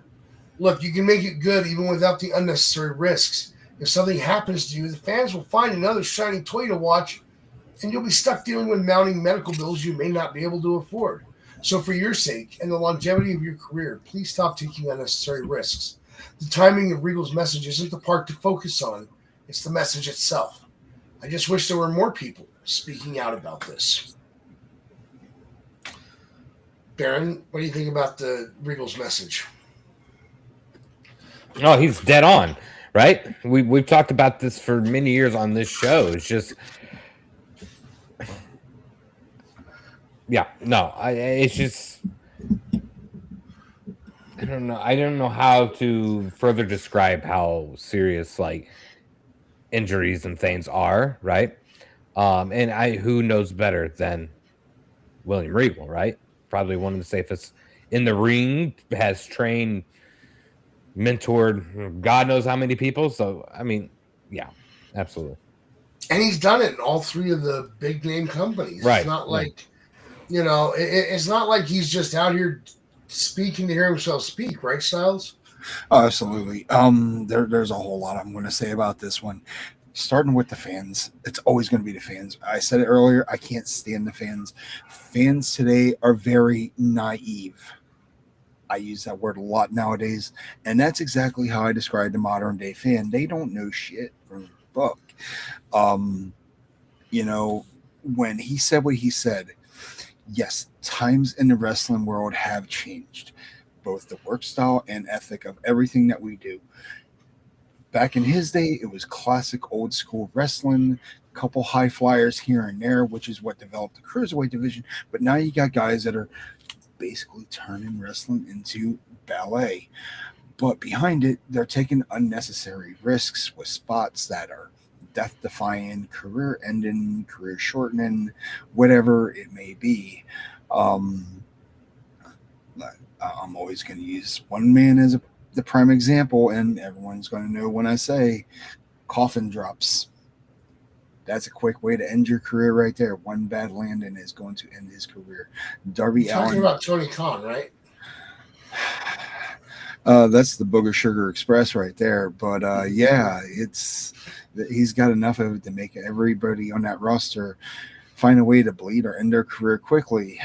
Look, you can make it good even without the unnecessary risks. If something happens to you, the fans will find another shiny toy to watch, and you'll be stuck dealing with mounting medical bills you may not be able to afford. So for your sake and the longevity of your career, please stop taking unnecessary risks. The timing of Regal's message isn't the part to focus on. It's the message itself. I just wish there were more people speaking out about this. Baron, what do you think about the Regal's message? No, he's dead on, right? We've talked about this for many years on this show. It's just, yeah, no, it's just, I don't know. I don't know how to further describe how serious like injuries and things are, right? And who knows better than William Regal, right? Probably one of the safest in the ring, has trained, mentored God knows how many people. So, I mean, yeah, absolutely. And he's done it in all 3 of the big name companies. Right. It's not like, it's not like he's just out here speaking to hear himself speak, right, Styles? Oh, absolutely. There's a whole lot I'm going to say about this one. Starting with the fans, it's always going to be the fans. I said it earlier, I can't stand the fans. Fans today are very naive. I use that word a lot nowadays, and that's exactly how I describe the modern day fan. They don't know shit from the book. When he said what he said, yes, times in the wrestling world have changed, both the work style and ethic of everything that we do. Back in his day, it was classic old school wrestling, a couple high flyers here and there, which is what developed the cruiserweight division. But now you got guys that are basically turning wrestling into ballet. But behind it, they're taking unnecessary risks with spots that are death-defying, career-ending, career-shortening, whatever it may be. Um, I'm always going to use one man as the prime example, and everyone's going to know when I say coffin drops. That's a quick way to end your career right there. One bad landing is going to end his career. Darby You're talking Allin. about Tony Khan, right? That's the Booger Sugar Express right there. But yeah, he's got enough of it to make everybody on that roster find a way to bleed or end their career quickly.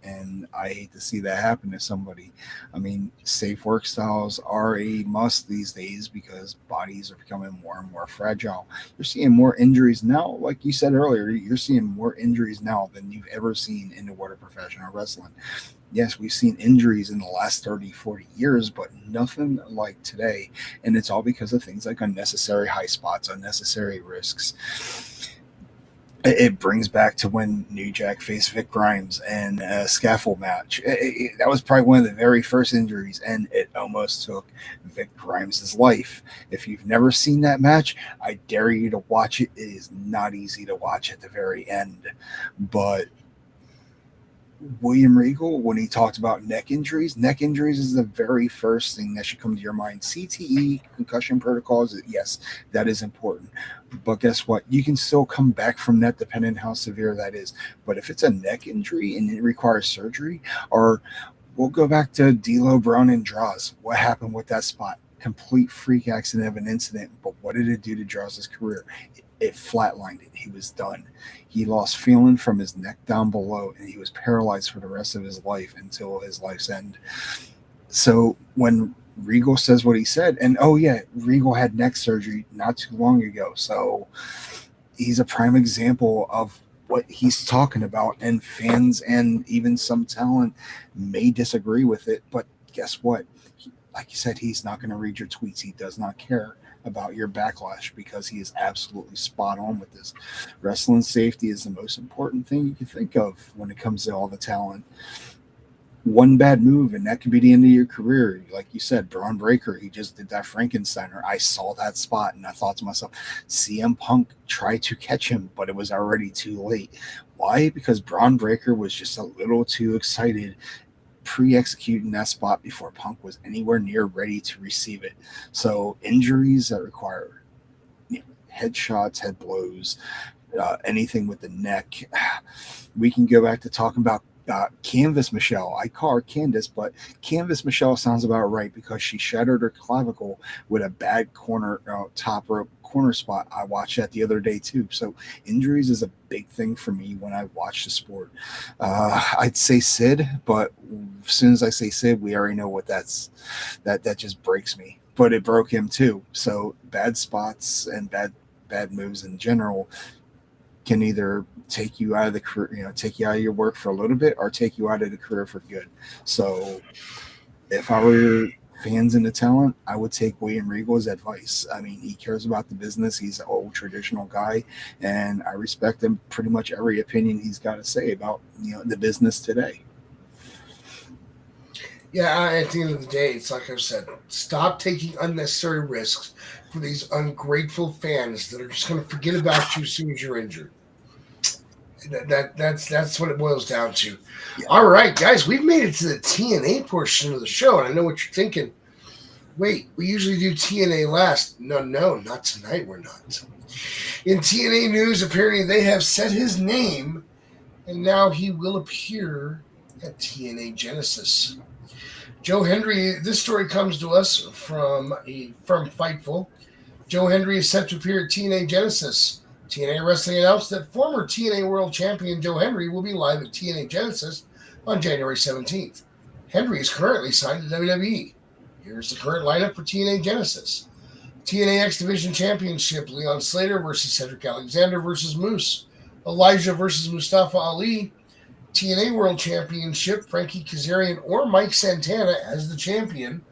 And I hate to see that happen to somebody. I mean, safe work styles are a must these days because bodies are becoming more and more fragile. You're seeing more injuries now, like you said earlier, you're seeing more injuries now than you've ever seen in the world of professional wrestling. Yes, we've seen injuries in the last 30, 40 years, but nothing like today. And it's all because of things like unnecessary high spots, unnecessary risks. It brings back to when New Jack faced Vic Grimes and a scaffold match. That was probably one of the very first injuries, and it almost took Vic Grimes' life. If you've never seen that match, I dare you to watch it. It is not easy to watch at the very end. But William Regal, when he talked about neck injuries is the very first thing that should come to your mind. CTE, concussion protocols, yes, that is important. But guess what? You can still come back from that depending on how severe that is. But if it's a neck injury and it requires surgery, or we'll go back to D'Lo Brown and Draws. What happened with that spot? Complete freak accident of an incident. But what did it do to Draws' career? It flatlined it. He was done. He lost feeling from his neck down below, and he was paralyzed for the rest of his life until his life's end. So when Regal says what he said, and oh yeah, Regal had neck surgery not too long ago. So he's a prime example of what he's talking about, and fans and even some talent may disagree with it. But guess what? Like you said, he's not going to read your tweets. He does not care about your backlash because he is absolutely spot on with this. Wrestling safety is the most important thing you can think of when it comes to all the talent. One bad move and that could be the end of your career. Like you said, Braun Breaker, he just did that Frankensteiner. I saw that spot and I thought to myself, CM Punk tried to catch him, but it was already too late. Why? Because Braun Breaker was just a little too excited pre-executing that spot before Punk was anywhere near ready to receive it. So injuries that require headshots, head blows, anything with the neck. We can go back to talking about Canvas Michelle. I call her Candace, but Canvas Michelle sounds about right because she shattered her clavicle with a bad corner top rope corner spot. I watched that the other day too. So injuries is a big thing for me when I watch the sport. I'd say Sid, but as soon as I say Sid, we already know what that just breaks me. But it broke him too. So bad spots and bad moves in general can either take you out of the career, take you out of your work for a little bit, or take you out of the career for good. So if I were fans in the talent, I would take William Regal's advice. I mean, he cares about the business. He's an old traditional guy, and I respect him pretty much every opinion he's got to say about the business today. Yeah, at the end of the day, it's like I said, stop taking unnecessary risks for these ungrateful fans that are just going to forget about you as soon as you're injured. That's what it boils down to. Yeah. All right, guys, we've made it to the TNA portion of the show, and I know what you're thinking. Wait, we usually do TNA last. No, not tonight. We're not. In TNA news, apparently they have set his name, and now he will appear at TNA Genesis. Joe Hendry, this story comes to us from Fightful. Joe Hendry is set to appear at TNA Genesis. TNA Wrestling announced that former TNA World Champion Joe Hendry will be live at TNA Genesis on January 17th. Hendry is currently signed to WWE. Here's the current lineup for TNA Genesis. TNA X Division Championship, Leon Slater versus Cedric Alexander versus Moose. Elijah versus Mustafa Ali. TNA World Championship, Frankie Kazarian or Mike Santana as the champion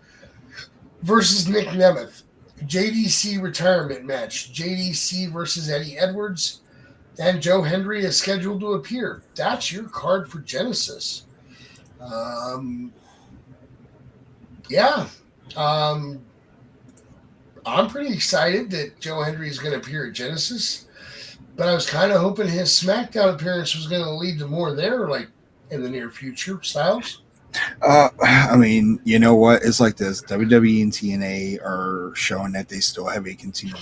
versus Nick Nemeth. JDC retirement match, JDC versus Eddie Edwards, and Joe Hendry is scheduled to appear. That's your card for Genesis. I'm pretty excited that Joe Hendry is going to appear at Genesis, but I was kind of hoping his SmackDown appearance was going to lead to more there, like in the near future. Styles? I mean, you know what? It's like this. WWE and TNA are showing that they still have a continued,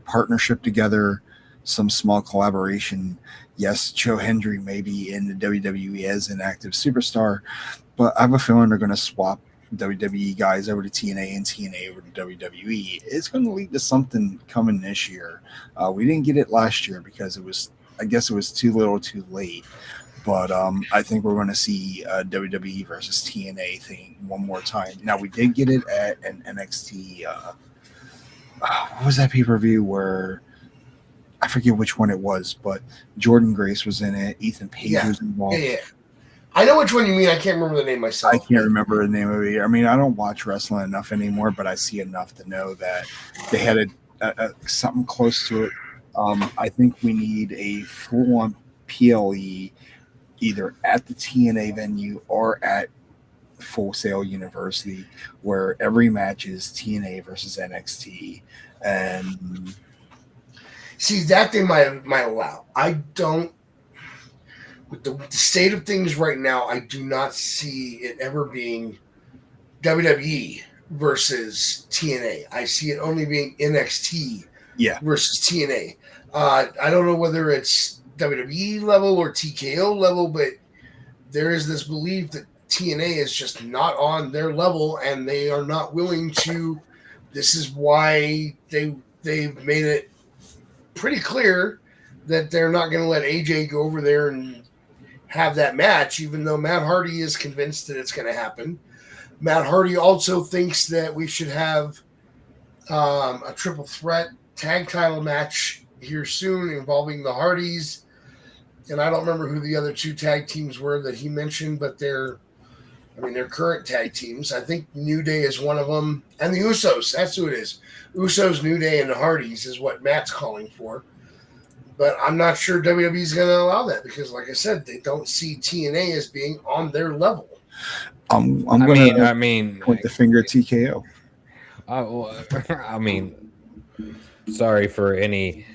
partnership together, some small collaboration. Yes, Joe Hendry may be in the WWE as an active superstar, but I have a feeling they're going to swap WWE guys over to TNA and TNA over to WWE. It's going to lead to something coming this year. We didn't get it last year because I guess it was too little too late. But I think we're going to see WWE versus TNA thing one more time. Now, we did get it at an NXT. What was that pay-per-view where I forget which one it was, but Jordan Grace was in it. Ethan Page was involved. Yeah. I know which one you mean. I can't remember the name myself. I can't remember the name of it. I mean, I don't watch wrestling enough anymore, but I see enough to know that they had something close to it. I think we need a full-on PLE either at the TNA venue or at Full Sail University, where every match is TNA versus NXT. And see, that they might allow. I don't. With the state of things right now, I do not see it ever being WWE versus TNA. I see it only being NXT versus TNA. I don't know whether it's WWE level or TKO level, but there is this belief that TNA is just not on their level, and they are not willing to. This is why they've made it pretty clear that they're not going to let AJ go over there and have that match, even though Matt Hardy is convinced that it's going to happen. Matt Hardy also thinks that we should have a triple threat tag title match here soon involving the Hardys. And I don't remember who the other two tag teams were that he mentioned, but they're current tag teams. I think New Day is one of them. And the Usos, that's who it is. Usos, New Day, and the Hardys is what Matt's calling for. But I'm not sure WWE is going to allow that because, like I said, they don't see TNA as being on their level. I'm going to point the finger at TKO. I mean, sorry for any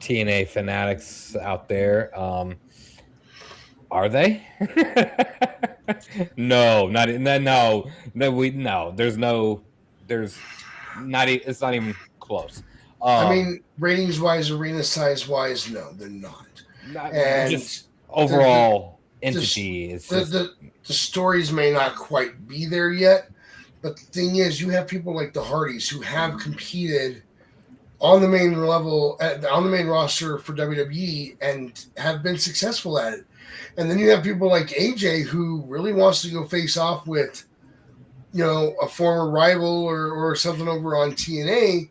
TNA fanatics out there. Are they? No, not no. There's not. It's not even close. I mean, ratings wise, arena size wise, no, they're not. And just overall entity is the stories may not quite be there yet, but the thing is, you have people like the Hardys who have competed on the main level, on the main roster for WWE, and have been successful at it. And then you have people like AJ who really wants to go face off with, a former rival or something over on TNA.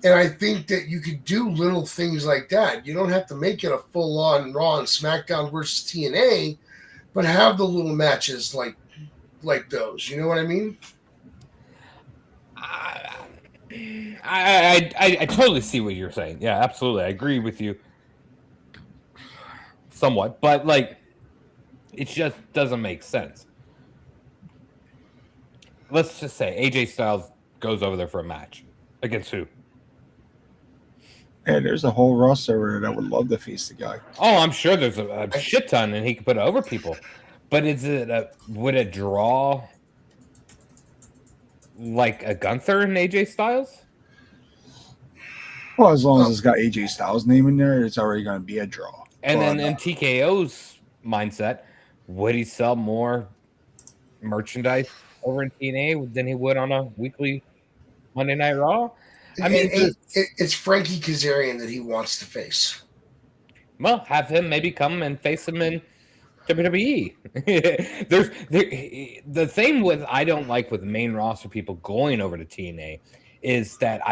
And I think that you could do little things like that. You don't have to make it a full-on Raw and SmackDown versus TNA, but have the little matches like those. You know what I mean? I totally see what you're saying. Yeah, absolutely. I agree with you somewhat, but it just doesn't make sense. Let's just say AJ Styles goes over there for a match against who? And there's a whole roster that would love to face the guy. Oh, I'm sure there's a shit ton, and he could put it over people. But would it draw like a Gunther and AJ Styles? Well, as long as it's got AJ Styles' name in there, it's already going to be a draw. And then in TKO's mindset, would he sell more merchandise over in TNA than he would on a weekly Monday Night Raw? I mean, it's Frankie Kazarian that he wants to face. Well, have him maybe come and face him in WWE. The thing with I don't like with main roster people going over to TNA is that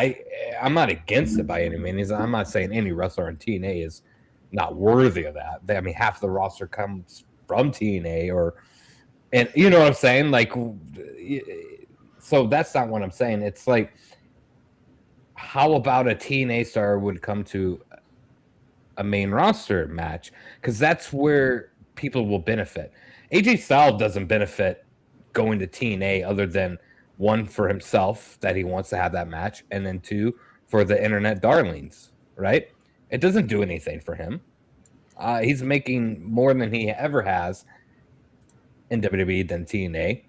I'm not against it by any means. I'm not saying any wrestler in TNA is not worthy of that. I mean, half the roster comes from TNA, and you know what I'm saying? So that's not what I'm saying. It's like, how about a TNA star would come to a main roster match? Because that's where people will benefit. AJ Styles doesn't benefit going to TNA other than One, for himself, that he wants to have that match, and then two, for the internet darlings, right? It doesn't do anything for him. He's making more than he ever has in WWE than TNA.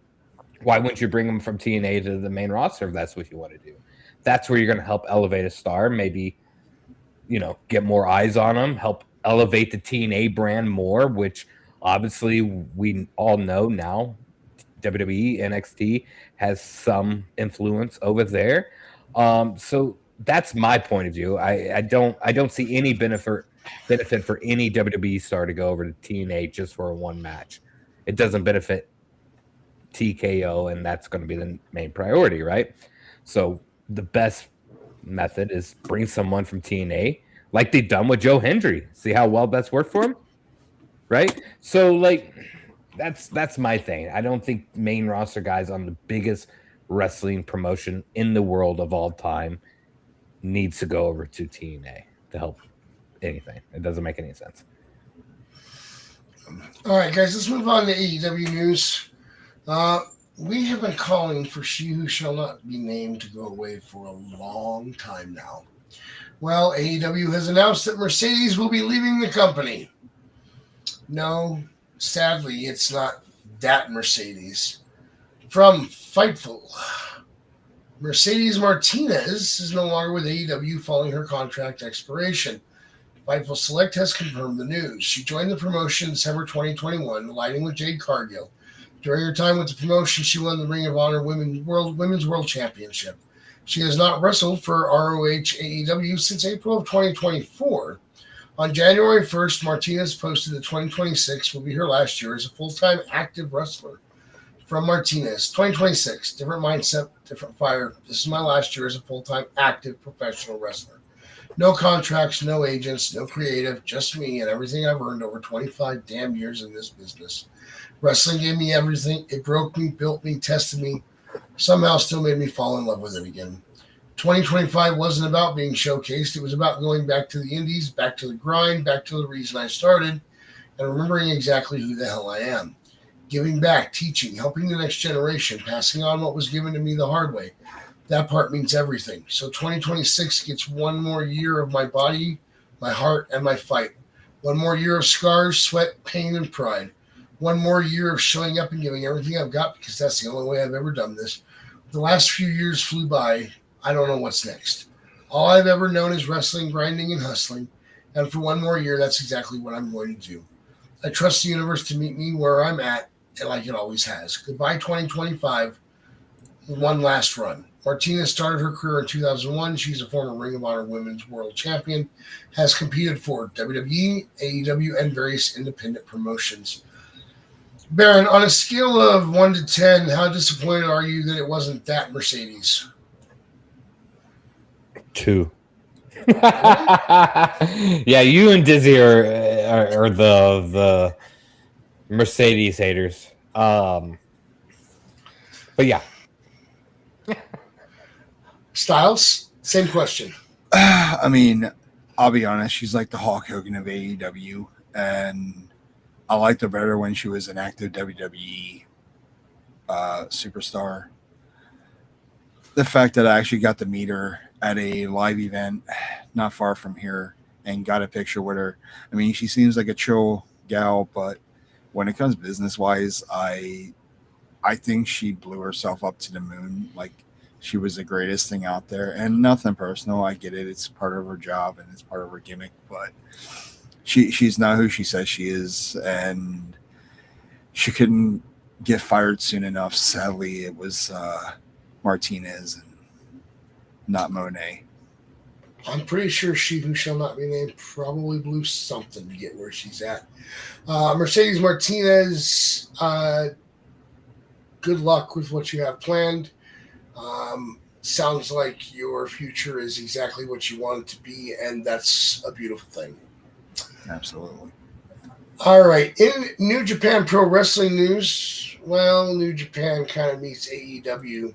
Why wouldn't you bring him from TNA to the main roster if that's what you want to do? That's where you're going to help elevate a star, maybe, get more eyes on him, help elevate the TNA brand more, which obviously we all know now WWE, NXT has some influence over there. So that's my point of view. I don't see any benefit for any WWE star to go over to TNA just for a one match. It doesn't benefit TKO, and that's going to be the main priority, right? So the best method is bring someone from TNA, like they've done with Joe Hendry. See how well that's worked for him, right? So that's my thing. I don't think main roster guys on the biggest wrestling promotion in the world of all time needs to go over to TNA to help anything. It doesn't make any sense. All right, guys, let's move on to AEW news. We have been calling for She Who Shall Not Be Named to go away for a long time now. Well, AEW has announced that Mercedes will be leaving the company. No, sadly, it's not that Mercedes. From Fightful, Mercedes Martinez is no longer with AEW following her contract expiration. Fightful Select has confirmed the news. She joined the promotion in December 2021, aligning with Jade Cargill. During her time with the promotion, she won the Ring of Honor Women's World Championship. She has not wrestled for ROH AEW since April of 2024. On January 1st, Martinez posted that 2026 will be her last year as a full-time active wrestler. From Martinez, 2026, different mindset, different fire. This is my last year as a full-time active professional wrestler. No contracts, no agents, no creative, just me and everything I've earned over 25 damn years in this business. Wrestling gave me everything. It broke me, built me, tested me, somehow still made me fall in love with it again. 2025 wasn't about being showcased. It was about going back to the indies, back to the grind, back to the reason I started, and remembering exactly who the hell I am. Giving back, teaching, helping the next generation, passing on what was given to me the hard way. That part means everything. So 2026 gets one more year of my body, my heart, and my fight. One more year of scars, sweat, pain, and pride. One more year of showing up and giving everything I've got, because that's the only way I've ever done this. The last few years flew by. I don't know what's next. All I've ever known is wrestling, grinding, and hustling. And for one more year, that's exactly what I'm going to do. I trust the universe to meet me where I'm at, and like it always has. Goodbye, 2025. One last run. Martinez started her career in 2001. She's a former Ring of Honor Women's World Champion, has competed for WWE, AEW, and various independent promotions. Baron, on a scale of 1 to 10, how disappointed are you that it wasn't that Mercedes? 2. Yeah, you and Dizzy are the Mercedes haters. But yeah. Styles, same question. I mean, I'll be honest. She's like the Hulk Hogan of AEW, and I liked her better when she was an active WWE superstar. The fact that I actually got to meet her at a live event not far from here and got a picture with her. I mean, she seems like a chill gal, but when it comes business-wise, I think she blew herself up to the moon. Like, she was the greatest thing out there. And nothing personal. I get it. It's part of her job and it's part of her gimmick. But she's not who she says she is. And she couldn't get fired soon enough. Sadly, it was Martinez and not Monet. I'm pretty sure She Who Shall Not Be Named probably blew something to get where she's at. Mercedes Martinez, good luck with what you have planned. Sounds like your future is exactly what you want it to be, and that's a beautiful thing. Absolutely. All right. In New Japan Pro Wrestling news, well, New Japan kind of meets AEW.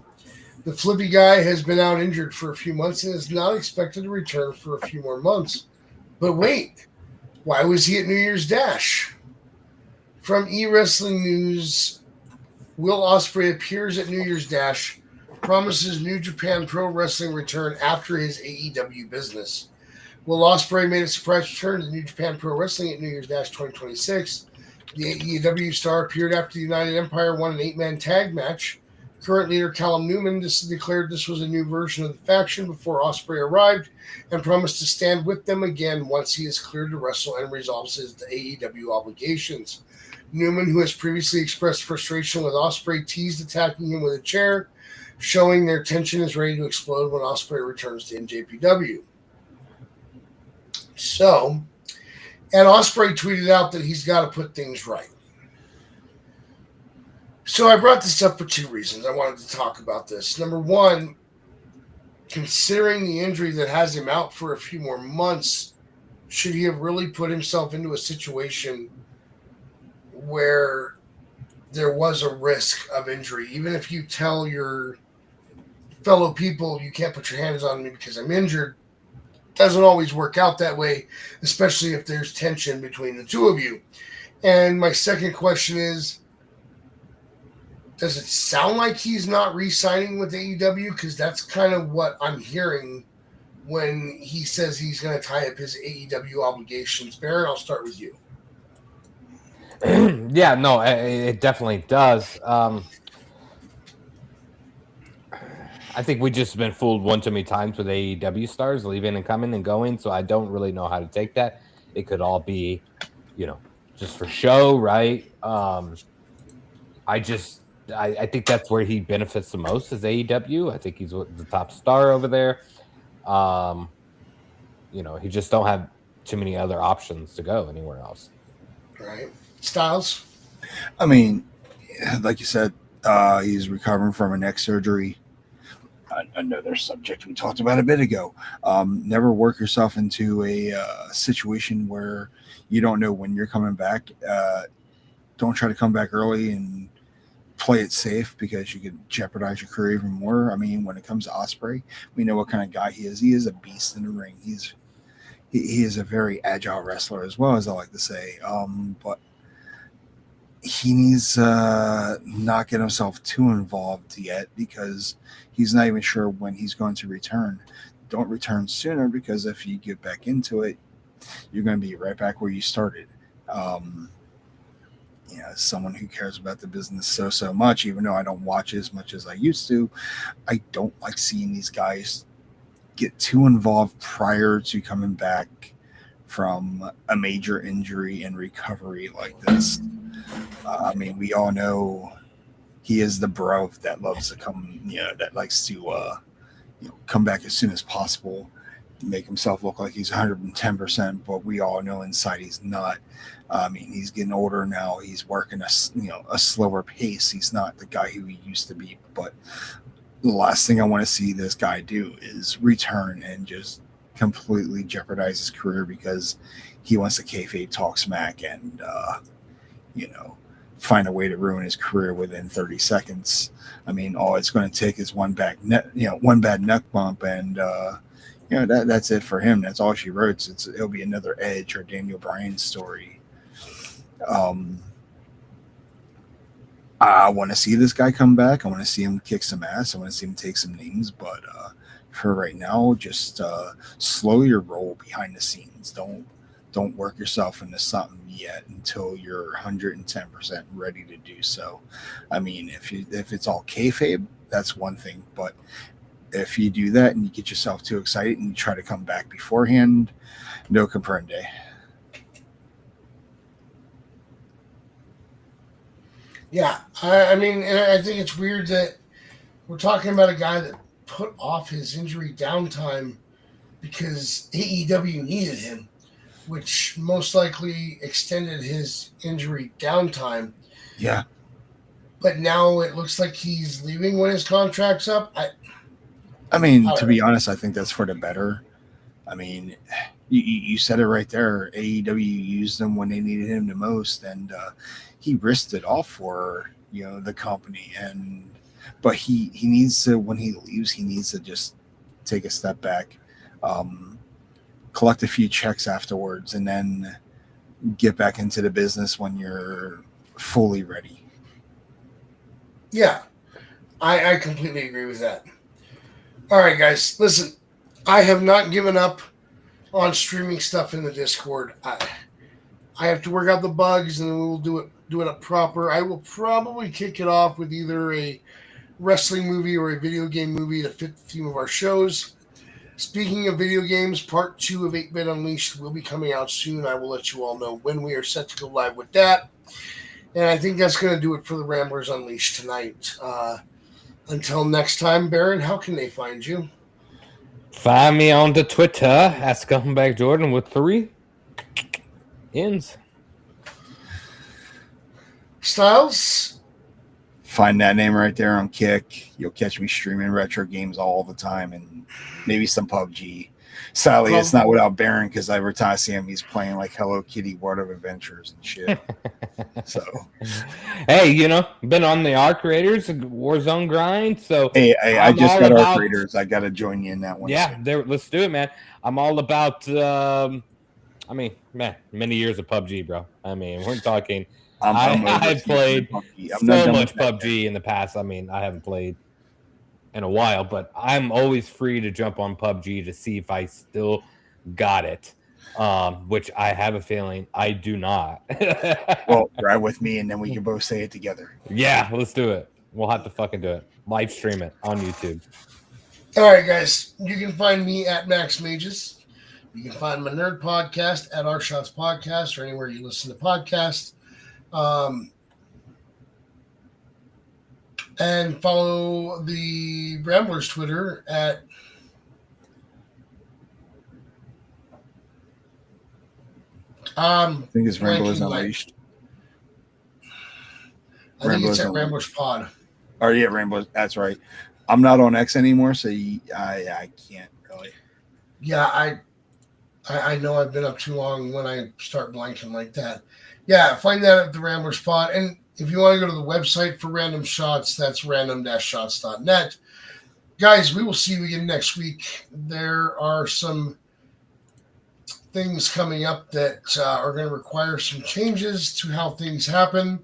The flippy guy has been out injured for a few months and is not expected to return for a few more months. But wait, why was he at New Year's Dash? From eWrestling News, Will Ospreay appears at New Year's Dash promises New Japan Pro Wrestling return after his AEW business. Will Ospreay made a surprise return to New Japan Pro Wrestling at New Year's Dash 2026. The AEW star appeared after the United Empire won an 8-man tag match. Current leader Callum Newman declared this was a new version of the faction before Ospreay arrived and promised to stand with them again once he is cleared to wrestle and resolves his AEW obligations. Newman, who has previously expressed frustration with Ospreay, teased attacking him with a chair, showing their tension is ready to explode when Ospreay returns to NJPW. So, and Ospreay tweeted out that he's got to put things right. So I brought this up for two reasons. I wanted to talk about this. Number one, considering the injury that has him out for a few more months, should he have really put himself into a situation where there was a risk of injury? Even if you tell your fellow people you can't put your hands on me because I'm injured, doesn't always work out that way, especially if there's tension between the two of you. And my second question is, does it sound like he's not re-signing with AEW? Because that's kind of what I'm hearing when he says he's going to tie up his AEW obligations. Baron, I'll start with you. Yeah, no, it definitely does. I think we just been fooled one too many times with AEW stars leaving and coming and going, so I don't really know how to take that. It could all be, just for show, right? I think that's where he benefits the most is AEW. I think he's the top star over there. He just don't have too many other options to go anywhere else. Right. Styles? I mean, like you said, he's recovering from a neck surgery. Another subject we talked about a bit ago. Never work yourself into a situation where you don't know when you're coming back. Don't try to come back early and play it safe because you could jeopardize your career even more. I mean, when it comes to Ospreay, we know what kind of guy he is. He is a beast in the ring. He is a very agile wrestler as well, as I like to say. But he needs not get himself too involved yet because he's not even sure when he's going to return. Don't return sooner because if you get back into it, you're going to be right back where you started. Someone who cares about the business so much, even though I don't watch as much as I used to, I don't like seeing these guys get too involved prior to coming back from a major injury and recovery like this. We all know he is the bro that loves to come, that likes to, come back as soon as possible, make himself look like he's 110%, but we all know inside he's not. He's getting older now. He's working a slower pace. He's not the guy who he used to be. But the last thing I want to see this guy do is return and just completely jeopardize his career because he wants to kayfabe talk smack and find a way to ruin his career within 30 seconds. All it's going to take is one bad neck bump and that's it for him. That's all she wrote. It'll be another Edge or Daniel Bryan story. I want to see this guy come back. I want to see him kick some ass. I want to see him take some names. But for right now, just slow your roll behind the scenes. Don't work yourself into something yet until you're 110% ready to do so. If it's all kayfabe, that's one thing. But if you do that and you get yourself too excited and you try to come back beforehand, no comprende. Yeah, I think it's weird that we're talking about a guy that put off his injury downtime because AEW needed him, which most likely extended his injury downtime. Yeah. But now it looks like he's leaving when his contract's up. To be honest, I think that's for the better. You said it right there. AEW used him when they needed him the most, and he risked it all for the company. But he needs to, when he leaves, he needs to just take a step back, collect a few checks afterwards, and then get back into the business when you're fully ready. Yeah. I completely agree with that. All right, guys, listen. I have not given up on streaming stuff in the Discord. I have to work out the bugs, and then we will do it up proper. I will probably kick it off with either a wrestling movie or a video game movie to fit the theme of our shows. Speaking of video games, part 2 of 8-Bit Unleashed will be coming out soon. I will let you all know when we are set to go live with that. And I think that's going to do it for the Ramblers Unleashed tonight. Until next time, Baron, how can they find you? Find me on the Twitter at Scumbag Jordan with 3 N's. Styles? Find that name right there on Kick. You'll catch me streaming retro games all the time and maybe some PUBG. Sadly, it's not without Baron because every time I see him, he's playing like Hello Kitty World of Adventures and shit. So, hey, been on the Arc Raiders Warzone grind. So, hey, I just got Arc Raiders. I got to join you in that one. Yeah, let's do it, man. I'm all about. Many years of PUBG, bro. I mean, we're talking. I've played so much PUBG in the past. I mean, I haven't played in a while, but I'm always free to jump on PUBG to see if I still got it, which I have a feeling I do not. Well, ride with me, and then we can both say it together. Yeah, let's do it. We'll have to fucking do it. Live stream it on YouTube. All right, guys. You can find me at Max Mages. You can find my nerd podcast at Our Shots Podcast or anywhere you listen to podcasts. And follow the Ramblers Twitter at I think it's Ramblers Unleashed. I think it's at Ramblers Pod. Oh yeah, Ramblers. That's right. I'm not on X anymore, so I can't really. Yeah, I know I've been up too long when I start blanking like that. Yeah, find that at the Ramblers Pod. And if you want to go to the website for Random Shots, that's random-shots.net. Guys, we will see you again next week. There are some things coming up that are going to require some changes to how things happen.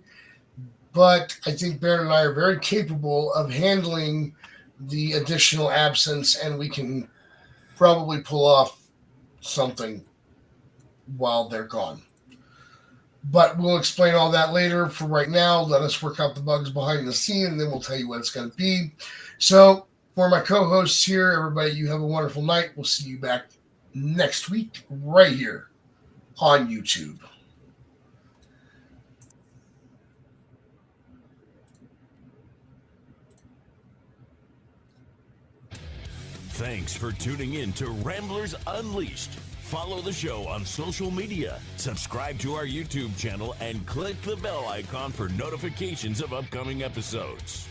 But I think Baron and I are very capable of handling the additional absence, and we can probably pull off something while they're gone. But we'll explain all that later. For right now, let us work out the bugs behind the scene, and then we'll tell you what it's going to be. So, for my co-hosts here, everybody, you have a wonderful night. We'll see you back next week right here on YouTube. Thanks for tuning in to Ramblers Unleashed. Follow the show on social media, subscribe to our YouTube channel, and click the bell icon for notifications of upcoming episodes.